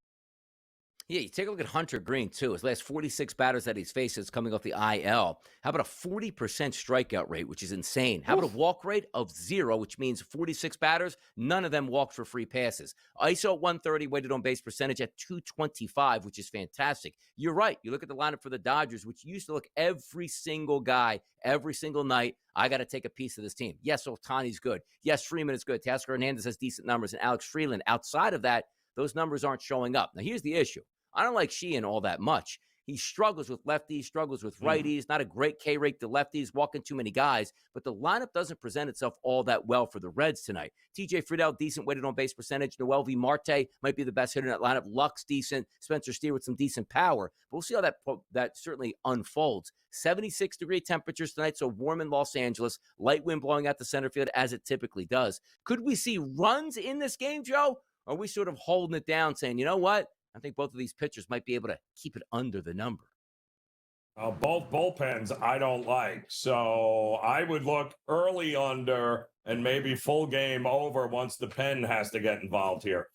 Yeah, you take a look at Hunter Green, too. His last 46 batters that he's faced is coming off the IL. How about a 40% strikeout rate, which is insane? How about a walk rate of 0, which means 46 batters, none of them walked for free passes. ISO at 130, weighted on base percentage at 225, which is fantastic. You're right. You look at the lineup for the Dodgers, which used to look every single guy, every single night, I got to take a piece of this team. Yes, Ohtani's good. Yes, Freeman is good. Teoscar Hernandez has decent numbers. And Alex Freeland, outside of that, those numbers aren't showing up. Now, here's the issue. I don't like Sheehan all that much. He struggles with lefties, struggles with righties, not a great K rate to lefties, walking too many guys, but the lineup doesn't present itself all that well for the Reds tonight. TJ Friedel, decent weighted on base percentage. Noel V. Marte might be the best hitter in that lineup. Luck's decent. Spencer Steer with some decent power. But we'll see how that certainly unfolds. 76-degree temperatures tonight, so warm in Los Angeles. Light wind blowing out the center field as it typically does. Could we see runs in this game, Joe? Or are we sort of holding it down saying, you know what? I think both of these pitchers might be able to keep it under the number. Both bullpens I don't like. So I would look early under and maybe full game over once the pen has to get involved here.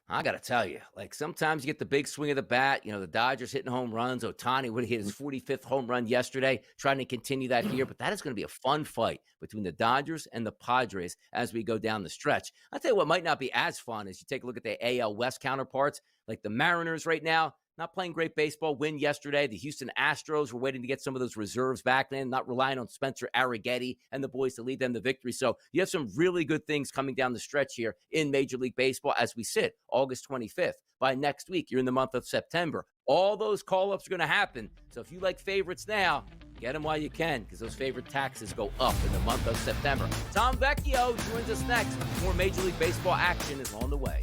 I got to tell you, like sometimes you get the big swing of the bat. You know, the Dodgers hitting home runs. Ohtani would hit his 45th home run yesterday, trying to continue that here. But that is going to be a fun fight between the Dodgers and the Padres as we go down the stretch. I'll tell you what might not be as fun as you take a look at the AL West counterparts, like the Mariners right now. Not playing great baseball, win yesterday. The Houston Astros were waiting to get some of those reserves back in, not relying on Spencer Arrighetti and the boys to lead them to victory. So you have some really good things coming down the stretch here in Major League Baseball as we sit August 25th. By next week, you're in the month of September. All those call-ups are going to happen. So if you like favorites now, get them while you can, because those favorite taxes go up in the month of September. Tom Vecchio joins us next. More Major League Baseball action is on the way.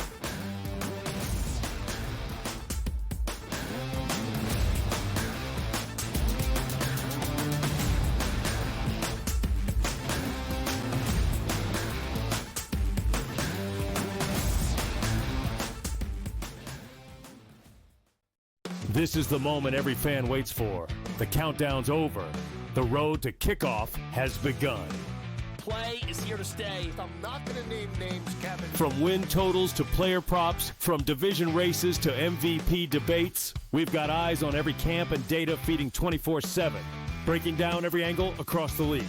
This is the moment every fan waits for. The countdown's over. The road to kickoff has begun. Play is here to stay. I'm not going to name names, Kevin. From win totals to player props, from division races to MVP debates, we've got eyes on every camp and data feeding 24/7, breaking down every angle across the league.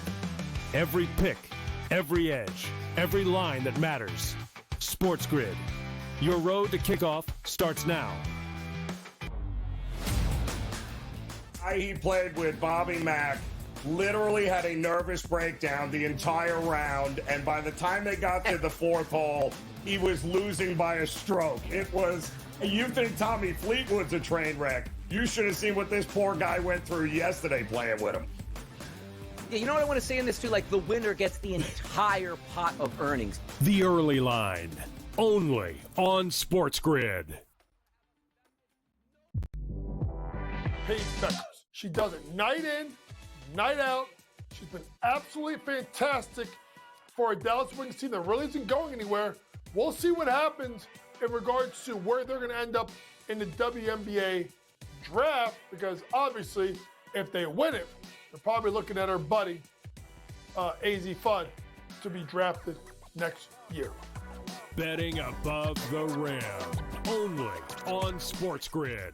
Every pick, every edge, every line that matters. SportsGrid. Your road to kickoff starts now. He played with Bobby Mack, literally had a nervous breakdown the entire round, and by the time they got to the fourth hole, he was losing by a stroke. It was, you think Tommy Fleetwood's a train wreck. You should have seen what this poor guy went through yesterday playing with him. Yeah, you know what I want to say in this too? Like the winner gets the entire pot of earnings. The early line, only on SportsGrid. Paige Beckers. She does it night in, night out. She's been absolutely fantastic for a Dallas Wings team that really isn't going anywhere. We'll see what happens in regards to where they're going to end up in the WNBA draft, because obviously, if they win it, they're probably looking at our buddy, AZ Fudd, to be drafted next year. Betting above the rim, only on SportsGrid.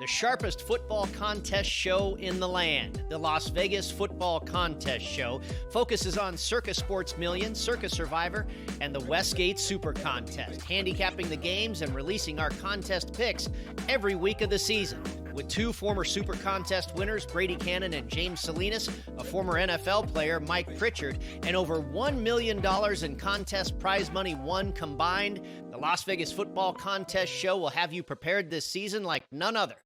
The sharpest football contest show in the land, the Las Vegas Football Contest Show, focuses on Circa Sports Million, Circa Survivor, and the Westgate Super Contest, handicapping the games and releasing our contest picks every week of the season. With two former Super Contest winners, Brady Cannon and James Salinas, a former NFL player, Mike Pritchard, and over $1 million in contest prize money won combined, the Las Vegas Football Contest Show will have you prepared this season like none other.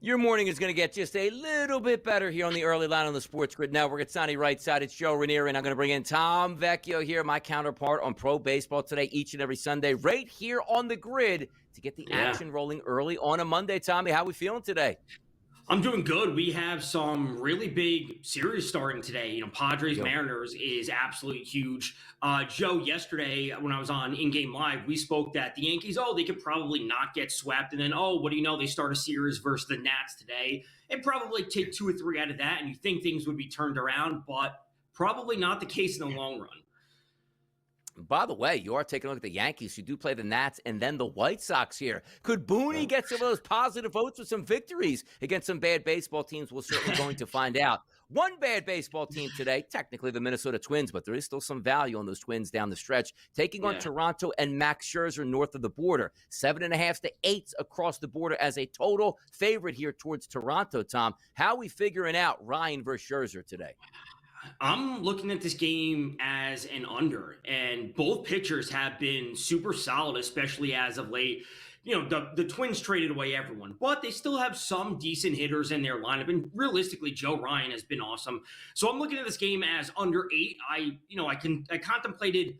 Your morning is going to get just a little bit better here on the early line on the SportsGrid Network. It's Sonny right side. It's Joe Ranieri, and I'm going to bring in Tom Vecchio here, my counterpart on Pro Baseball today, each and every Sunday, right here on the grid to get the action rolling early on a Monday. Tommy, how are we feeling today? I'm doing good. We have some really big series starting today. Padres Mariners is absolutely huge. Joe, yesterday when I was on In Game Live, we spoke that the Yankees, they could probably not get swept. And then, what do you know? They start a series versus the Nats today. And probably take 2 or 3 out of that. And you think things would be turned around, but probably not the case in the long run. By the way, you are taking a look at the Yankees who do play the Nats and then the White Sox here. Could Booney get some of those positive votes with some victories against some bad baseball teams? We're certainly going to find out. One bad baseball team today, technically the Minnesota Twins, but there is still some value on those Twins down the stretch. Taking on Toronto and Max Scherzer north of the border. 7.5 to 8 across the border as a total favorite here towards Toronto, Tom. How are we figuring out Ryan versus Scherzer today? I'm looking at this game as an under, and both pitchers have been super solid, especially as of late. The Twins traded away everyone, but they still have some decent hitters in their lineup, and realistically, Joe Ryan has been awesome. So I'm looking at this game as under 8. I contemplated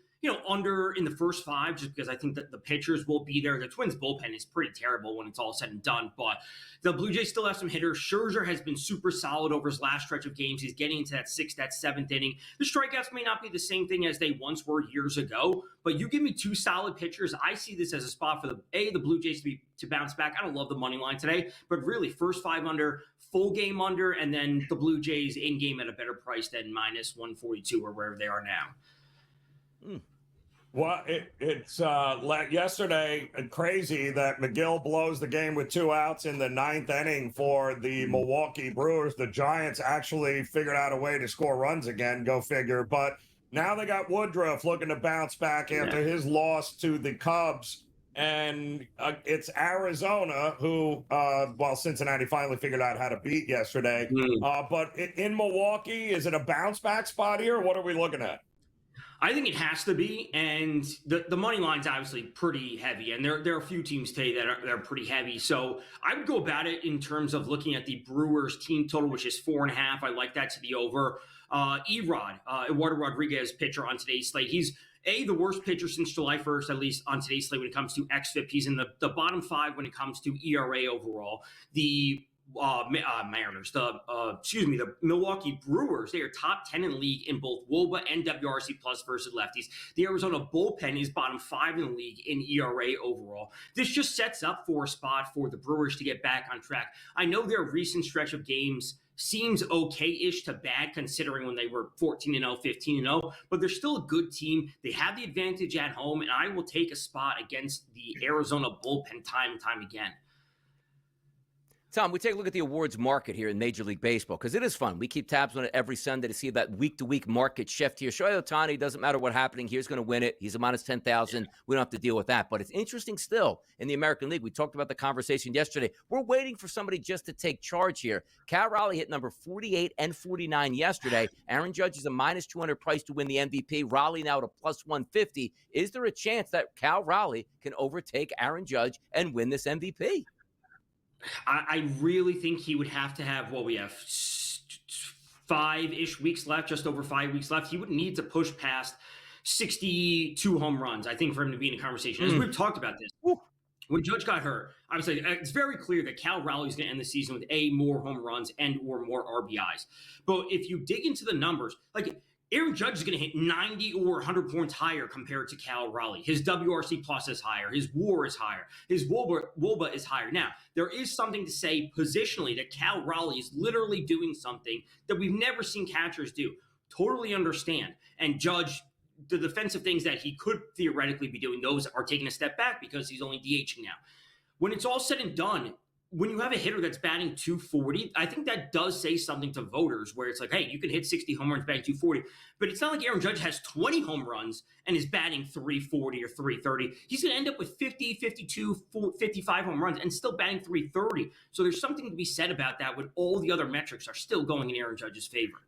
under in the first 5, just because I think that the pitchers will be there. The Twins bullpen is pretty terrible when it's all said and done, but the Blue Jays still have some hitters. Scherzer has been super solid over his last stretch of games. He's getting into that 6th, that 7th inning. The strikeouts may not be the same thing as they once were years ago, but you give me 2 solid pitchers. I see this as a spot for the Blue Jays to bounce back. I don't love the money line today, but really first 5 under, full game under, and then the Blue Jays in game at a better price than minus 142 or wherever they are now. Well, it's yesterday crazy that McGill blows the game with 2 outs in the 9th inning for the Milwaukee Brewers. The Giants actually figured out a way to score runs again, go figure. But now they got Woodruff looking to bounce back after his loss to the Cubs. And it's Arizona who, Cincinnati finally figured out how to beat yesterday. But in Milwaukee, is it a bounce back spot here? Or what are we looking at? I think it has to be, and the money line's obviously pretty heavy, and there are a few teams today that are pretty heavy. So I would go about it in terms of looking at the Brewers team total, which is 4.5. I like that to the over. Eduardo Rodriguez, pitcher on today's slate. He's the worst pitcher since July 1st, at least on today's slate when it comes to xFIP. He's in the bottom 5 when it comes to ERA overall. The Mariners, the Milwaukee Brewers, they are top 10 in the league in both WOBA and WRC plus versus lefties. The Arizona bullpen is bottom 5 in the league in ERA overall. This just sets up for a spot for the Brewers to get back on track. I know their recent stretch of games seems okay-ish to bad considering when they were 14-0, 15-0, but they're still a good team. They have the advantage at home, and I will take a spot against the Arizona bullpen time and time again. Tom, we take a look at the awards market here in Major League Baseball because it is fun. We keep tabs on it every Sunday to see that week-to-week market shift here. Shohei Ohtani, doesn't matter what happening, he's going to win it. He's a minus 10,000. We don't have to deal with that. But it's interesting still in the American League. We talked about the conversation yesterday. We're waiting for somebody just to take charge here. Cal Raleigh hit number 48 and 49 yesterday. Aaron Judge is a minus 200 price to win the MVP. Raleigh now at a plus 150. Is there a chance that Cal Raleigh can overtake Aaron Judge and win this MVP? I really think he would have to have, we have 5-ish weeks left, just over 5 weeks left. He would need to push past 62 home runs, I think, for him to be in a conversation. As we've talked about this, when Judge got hurt, I would say it's very clear that Cal Raleigh is going to end the season with more home runs and or more RBIs. But if you dig into the numbers, Aaron Judge is going to hit 90 or 100 points higher compared to Cal Raleigh. His WRC plus is higher. His WAR is higher. His WOBA is higher. Now, there is something to say positionally that Cal Raleigh is literally doing something that we've never seen catchers do. Totally understand. And Judge, the defensive things that he could theoretically be doing, those are taking a step back because he's only DHing now. When it's all said and done, when you have a hitter that's batting 240, I think that does say something to voters where it's like, hey, you can hit 60 home runs batting 240. But it's not like Aaron Judge has 20 home runs and is batting 340 or 330. He's going to end up with 50, 52, 55 home runs and still batting 330. So there's something to be said about that when all the other metrics are still going in Aaron Judge's favor.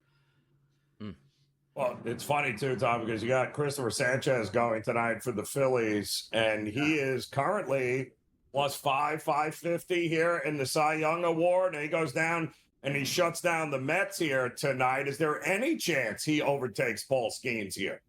Well, it's funny, too, Tom, because you got Christopher Sanchez going tonight for the Phillies, and he is currently plus 550 here in the Cy Young Award, and he goes down and he shuts down the Mets here tonight. Is there any chance he overtakes Paul Skeens here?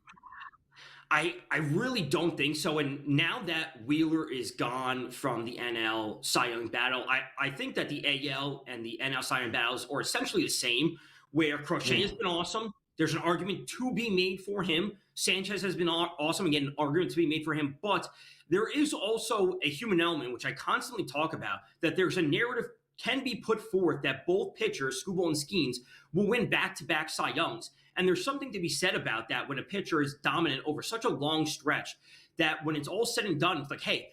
I really don't think so. And now that Wheeler is gone from the NL Cy Young battle, I think that the AL and the NL Cy Young battles are essentially the same, where Crochet has been awesome. There's an argument to be made for him. Sanchez has been awesome. Again, an argument to be made for him. But there is also a human element, which I constantly talk about, that there's a narrative can be put forth that both pitchers, Skubal and Skeens, will win back-to-back Cy Youngs. And there's something to be said about that when a pitcher is dominant over such a long stretch, that when it's all said and done, it's like, hey,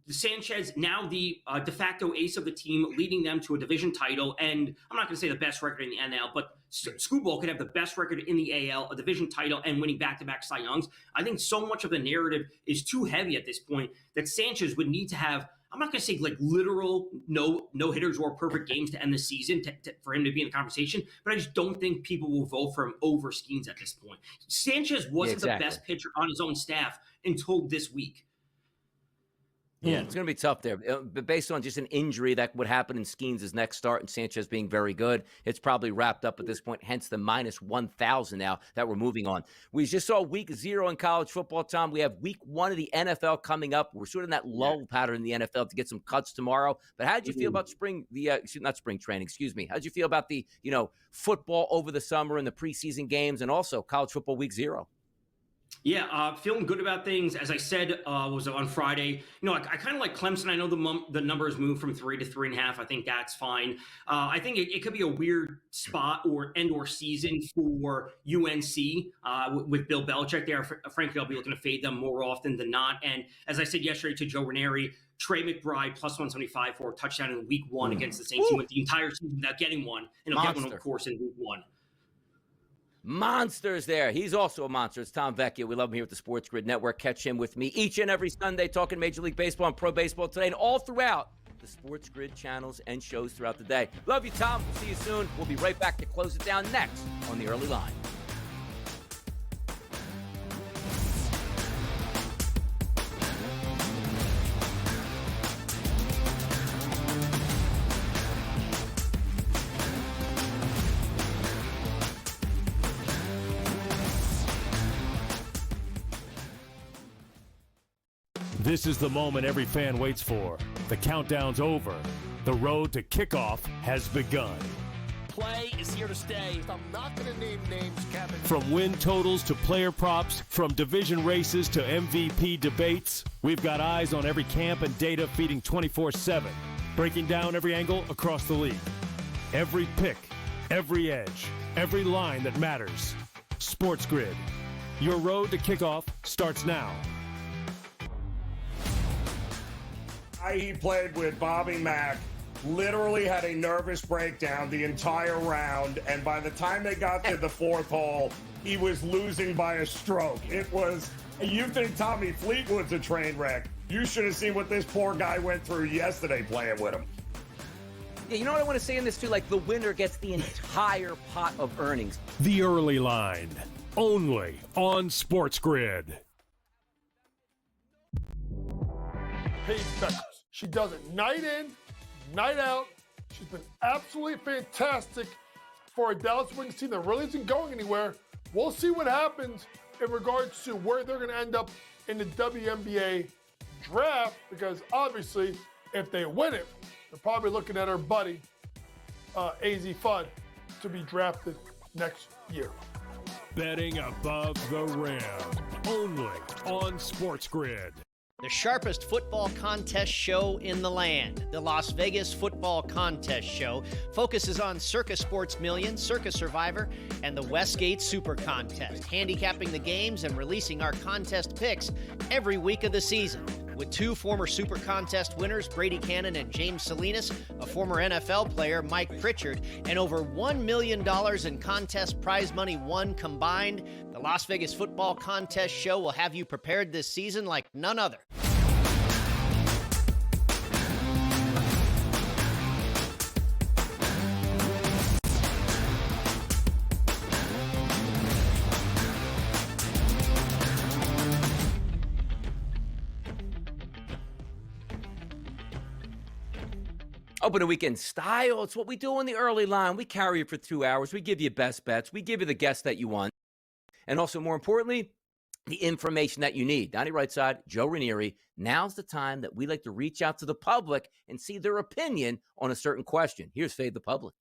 Sanchez, now the de facto ace of the team, leading them to a division title. And I'm not going to say the best record in the NL, but Skubal could have the best record in the AL, a division title, and winning back-to-back Cy Youngs. I think so much of the narrative is too heavy at this point that Sanchez would need to have, I'm not going to say like literal no-hitters or perfect games to end the season for him to be in the conversation, but I just don't think people will vote for him over Skeens at this point. Sanchez wasn't the best pitcher on his own staff until this week. Yeah, it's going to be tough there. But based on just an injury that would happen in Skeens' next start and Sanchez being very good, it's probably wrapped up at this point, hence the minus 1,000 now that we're moving on. We just saw week 0 in college football, Tom. We have week 1 of the NFL coming up. We're sort of in that lull pattern in the NFL to get some cuts tomorrow. But how did you feel about not spring training, excuse me. How did you feel about the, football over the summer and the preseason games and also college football week 0? Yeah, feeling good about things. As I said, was on Friday. I kind of like Clemson. I know the numbers moved from 3 to 3.5. I think that's fine. I think it could be a weird spot or season for UNC with Bill Belichick there. Frankly, I'll be looking to fade them more often than not. And as I said yesterday to Joe Ranieri, Trey McBride plus 175 for a touchdown in week 1 against the Saints. He went the entire season without getting one, and he'll get one, of course, in week 1. Monsters there. He's also a monster. It's Tom Vecchio. We love him here at the SportsGrid Network. Catch him with me each and every Sunday talking Major League Baseball and Pro Baseball Today and all throughout the SportsGrid channels and shows throughout the day. Love you, Tom. We'll see you soon. We'll be right back to close it down next on The Early Line. This is the moment every fan waits for. The countdown's over. The road to kickoff has begun. Play is here to stay. I'm not going to name names, Kevin. From win totals to player props, from division races to MVP debates, we've got eyes on every camp and data feeding 24/7, breaking down every angle across the league. Every pick, every edge, every line that matters. SportsGrid. Your road to kickoff starts now. He played with Bobby Mack, literally had a nervous breakdown the entire round, and by the time they got to the 4th hole, he was losing by a stroke. You think Tommy Fleetwood's a train wreck. You should have seen what this poor guy went through yesterday playing with him. Yeah, you know what I want to say in this too? Like, the winner gets the entire pot of earnings. The Early Line, only on SportsGrid. Paige Beckers. She does it night in, night out. She's been absolutely fantastic for a Dallas Wings team that really isn't going anywhere. We'll see what happens in regards to where they're going to end up in the WNBA draft, because obviously, if they win it, they're probably looking at our buddy, AZ Fudd, to be drafted next year. Betting above the rim, only on SportsGrid. The sharpest football contest show in the land, the Las Vegas Football Contest Show, focuses on Circa Sports Million, Circa Survivor, and the Westgate Super Contest, handicapping the games and releasing our contest picks every week of the season. With 2 former Super Contest winners, Brady Cannon and James Salinas, a former NFL player, Mike Pritchard, and over $1 million in contest prize money won combined, the Las Vegas Football Contest Show will have you prepared this season like none other. Open a weekend style. It's what we do on the Early Line. We carry you for 2 hours. We give you best bets. We give you the guests that you want. And also, more importantly, the information that you need. Donnie Rightside, Joe Ranieri, now's the time that we like to reach out to the public and see their opinion on a certain question. Here's Fade the Public.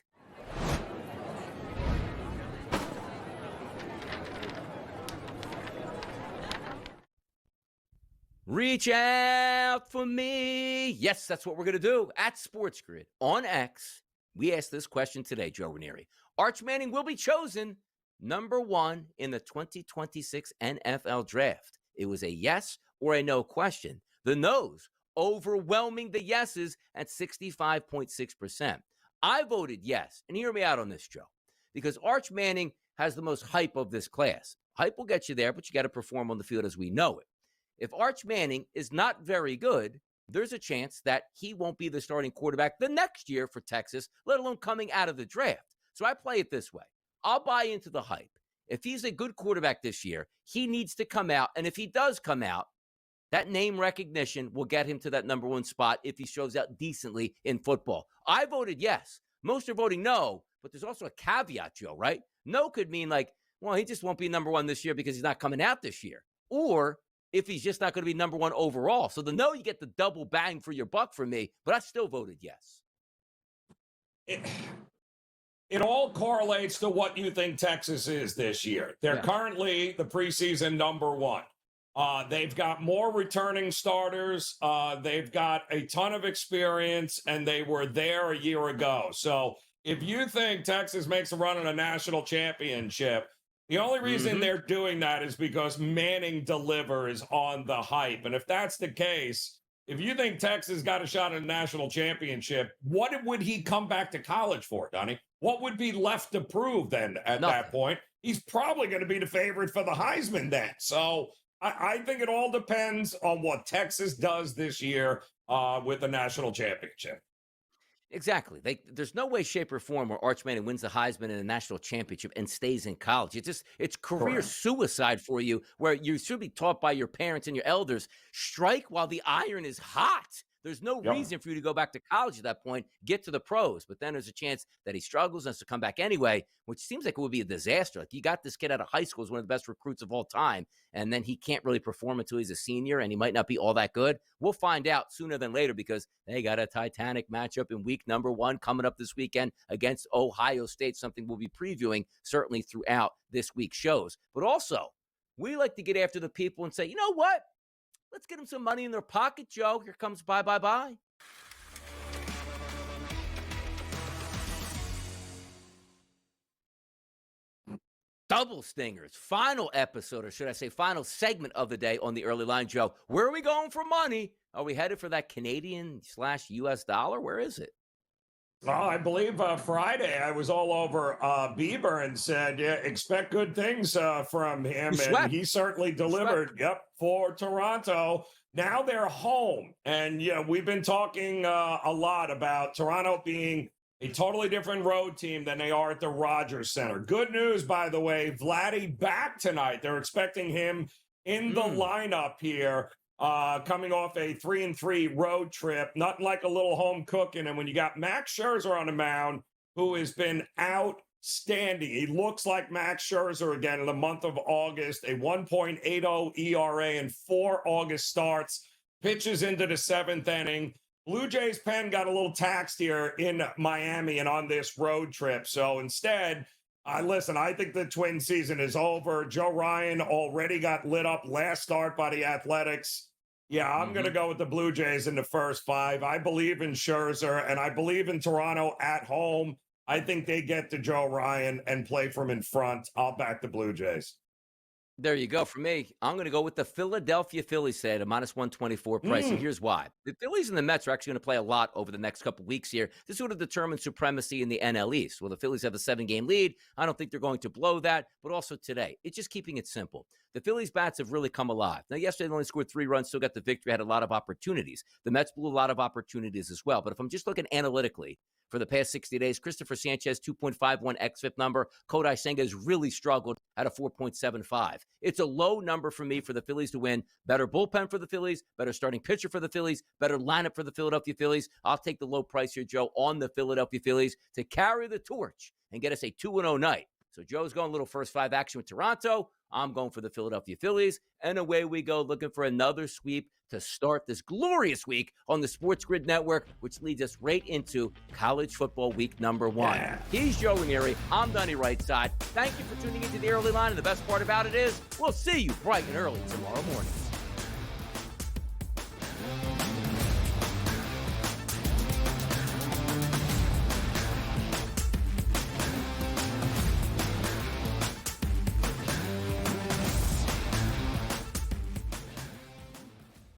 Reach out for me. Yes, that's what we're going to do at SportsGrid on X. We asked this question today, Joe Ranieri. Arch Manning will be chosen number 1 in the 2026 NFL Draft. It was a yes or a no question. The no's overwhelming the yeses at 65.6%. I voted yes, and hear me out on this, Joe, because Arch Manning has the most hype of this class. Hype will get you there, but you got to perform on the field as we know it. If Arch Manning is not very good, there's a chance that he won't be the starting quarterback the next year for Texas, let alone coming out of the draft. So I play it this way. I'll buy into the hype. If he's a good quarterback this year, he needs to come out. And if he does come out, that name recognition will get him to that number 1 spot if he shows out decently in football. I voted yes. Most are voting no, but there's also a caveat, Joe, right? No could mean like, well, he just won't be number 1 this year because he's not coming out this year. Or if he's just not going to be number 1 overall. So the no, you get the double bang for your buck from me, but I still voted yes. It all correlates to what you think Texas is this year. They're currently the preseason number 1. They've got more returning starters. They've got a ton of experience, and they were there a year ago. So if you think Texas makes a run at a national championship, the only reason they're doing that is because Manning delivers on the hype. And if that's the case, if you think Texas got a shot at a national championship, what would he come back to college for, Donnie? What would be left to prove then at that point? He's probably going to be the favorite for the Heisman then. So I think it all depends on what Texas does this year with the national championship. Exactly. There's no way, shape, or form where Arch Manning wins the Heisman and a national championship and stays in college. It's career suicide for you, where you should be taught by your parents and your elders, strike while the iron is hot. There's no reason for you to go back to college at that point, get to the pros. But then there's a chance that he struggles and has to come back anyway, which seems like it would be a disaster. Like, you got this kid out of high school as one of the best recruits of all time, and then he can't really perform until he's a senior, and he might not be all that good. We'll find out sooner than later, because they got a titanic matchup in week number 1 coming up this weekend against Ohio State, something we'll be previewing certainly throughout this week's shows. But also, we like to get after the people and say, you know what? Let's get them some money in their pocket, Joe. Here comes bye, bye, bye. Double stingers. Final episode, or should I say final segment of the day on the early line, Joe. Where are we going for money? Are we headed for that Canadian/US dollar? Where is it? Well, I believe Friday I was all over Bieber and said, expect good things from him. And he certainly delivered, for Toronto. Now they're home. And, we've been talking a lot about Toronto being a totally different road team than they are at the Rogers Center. Good news, by the way, Vladdy back tonight. They're expecting him in the lineup here. Coming off a 3-3 road trip, nothing like a little home cooking. And when you got Max Scherzer on the mound, who has been outstanding, he looks like Max Scherzer again in the month of August, a 1.80 ERA in 4 August starts, pitches into the 7th inning. Blue Jays pen got a little taxed here in Miami and on this road trip. So instead, listen, I think the Twin season is over. Joe Ryan already got lit up last start by the Athletics. Yeah, I'm going to go with the Blue Jays in the first 5. I believe in Scherzer, and I believe in Toronto at home. I think they get to Joe Ryan and play from in front. I'll back the Blue Jays. There you go. For me, I'm going to go with the Philadelphia Phillies at a -124 price. And here's why. The Phillies and the Mets are actually going to play a lot over the next couple weeks here. This would have determined supremacy in the NL East. Well, the Phillies have a 7-game lead. I don't think they're going to blow that. But also today, it's just keeping it simple. The Phillies bats have really come alive. Now, yesterday they only scored 3 runs, still got the victory, had a lot of opportunities. The Mets blew a lot of opportunities as well. But if I'm just looking analytically, for the past 60 days, Christopher Sanchez, 2.51 xFIP number. Kodai Senga has really struggled at a 4.75. It's a low number for me for the Phillies to win. Better bullpen for the Phillies, better starting pitcher for the Phillies, better lineup for the Philadelphia Phillies. I'll take the low price here, Joe, on the Philadelphia Phillies to carry the torch and get us a 2-0 night. So Joe's going a little first 5 action with Toronto. I'm going for the Philadelphia Phillies. And away we go, looking for another sweep to start this glorious week on the SportsGrid Network, which leads us right into college football week number 1. Yeah. He's Joe Ranieri. I'm Donnie Rightside. Thank you for tuning into the early line. And the best part about it is we'll see you bright and early tomorrow morning.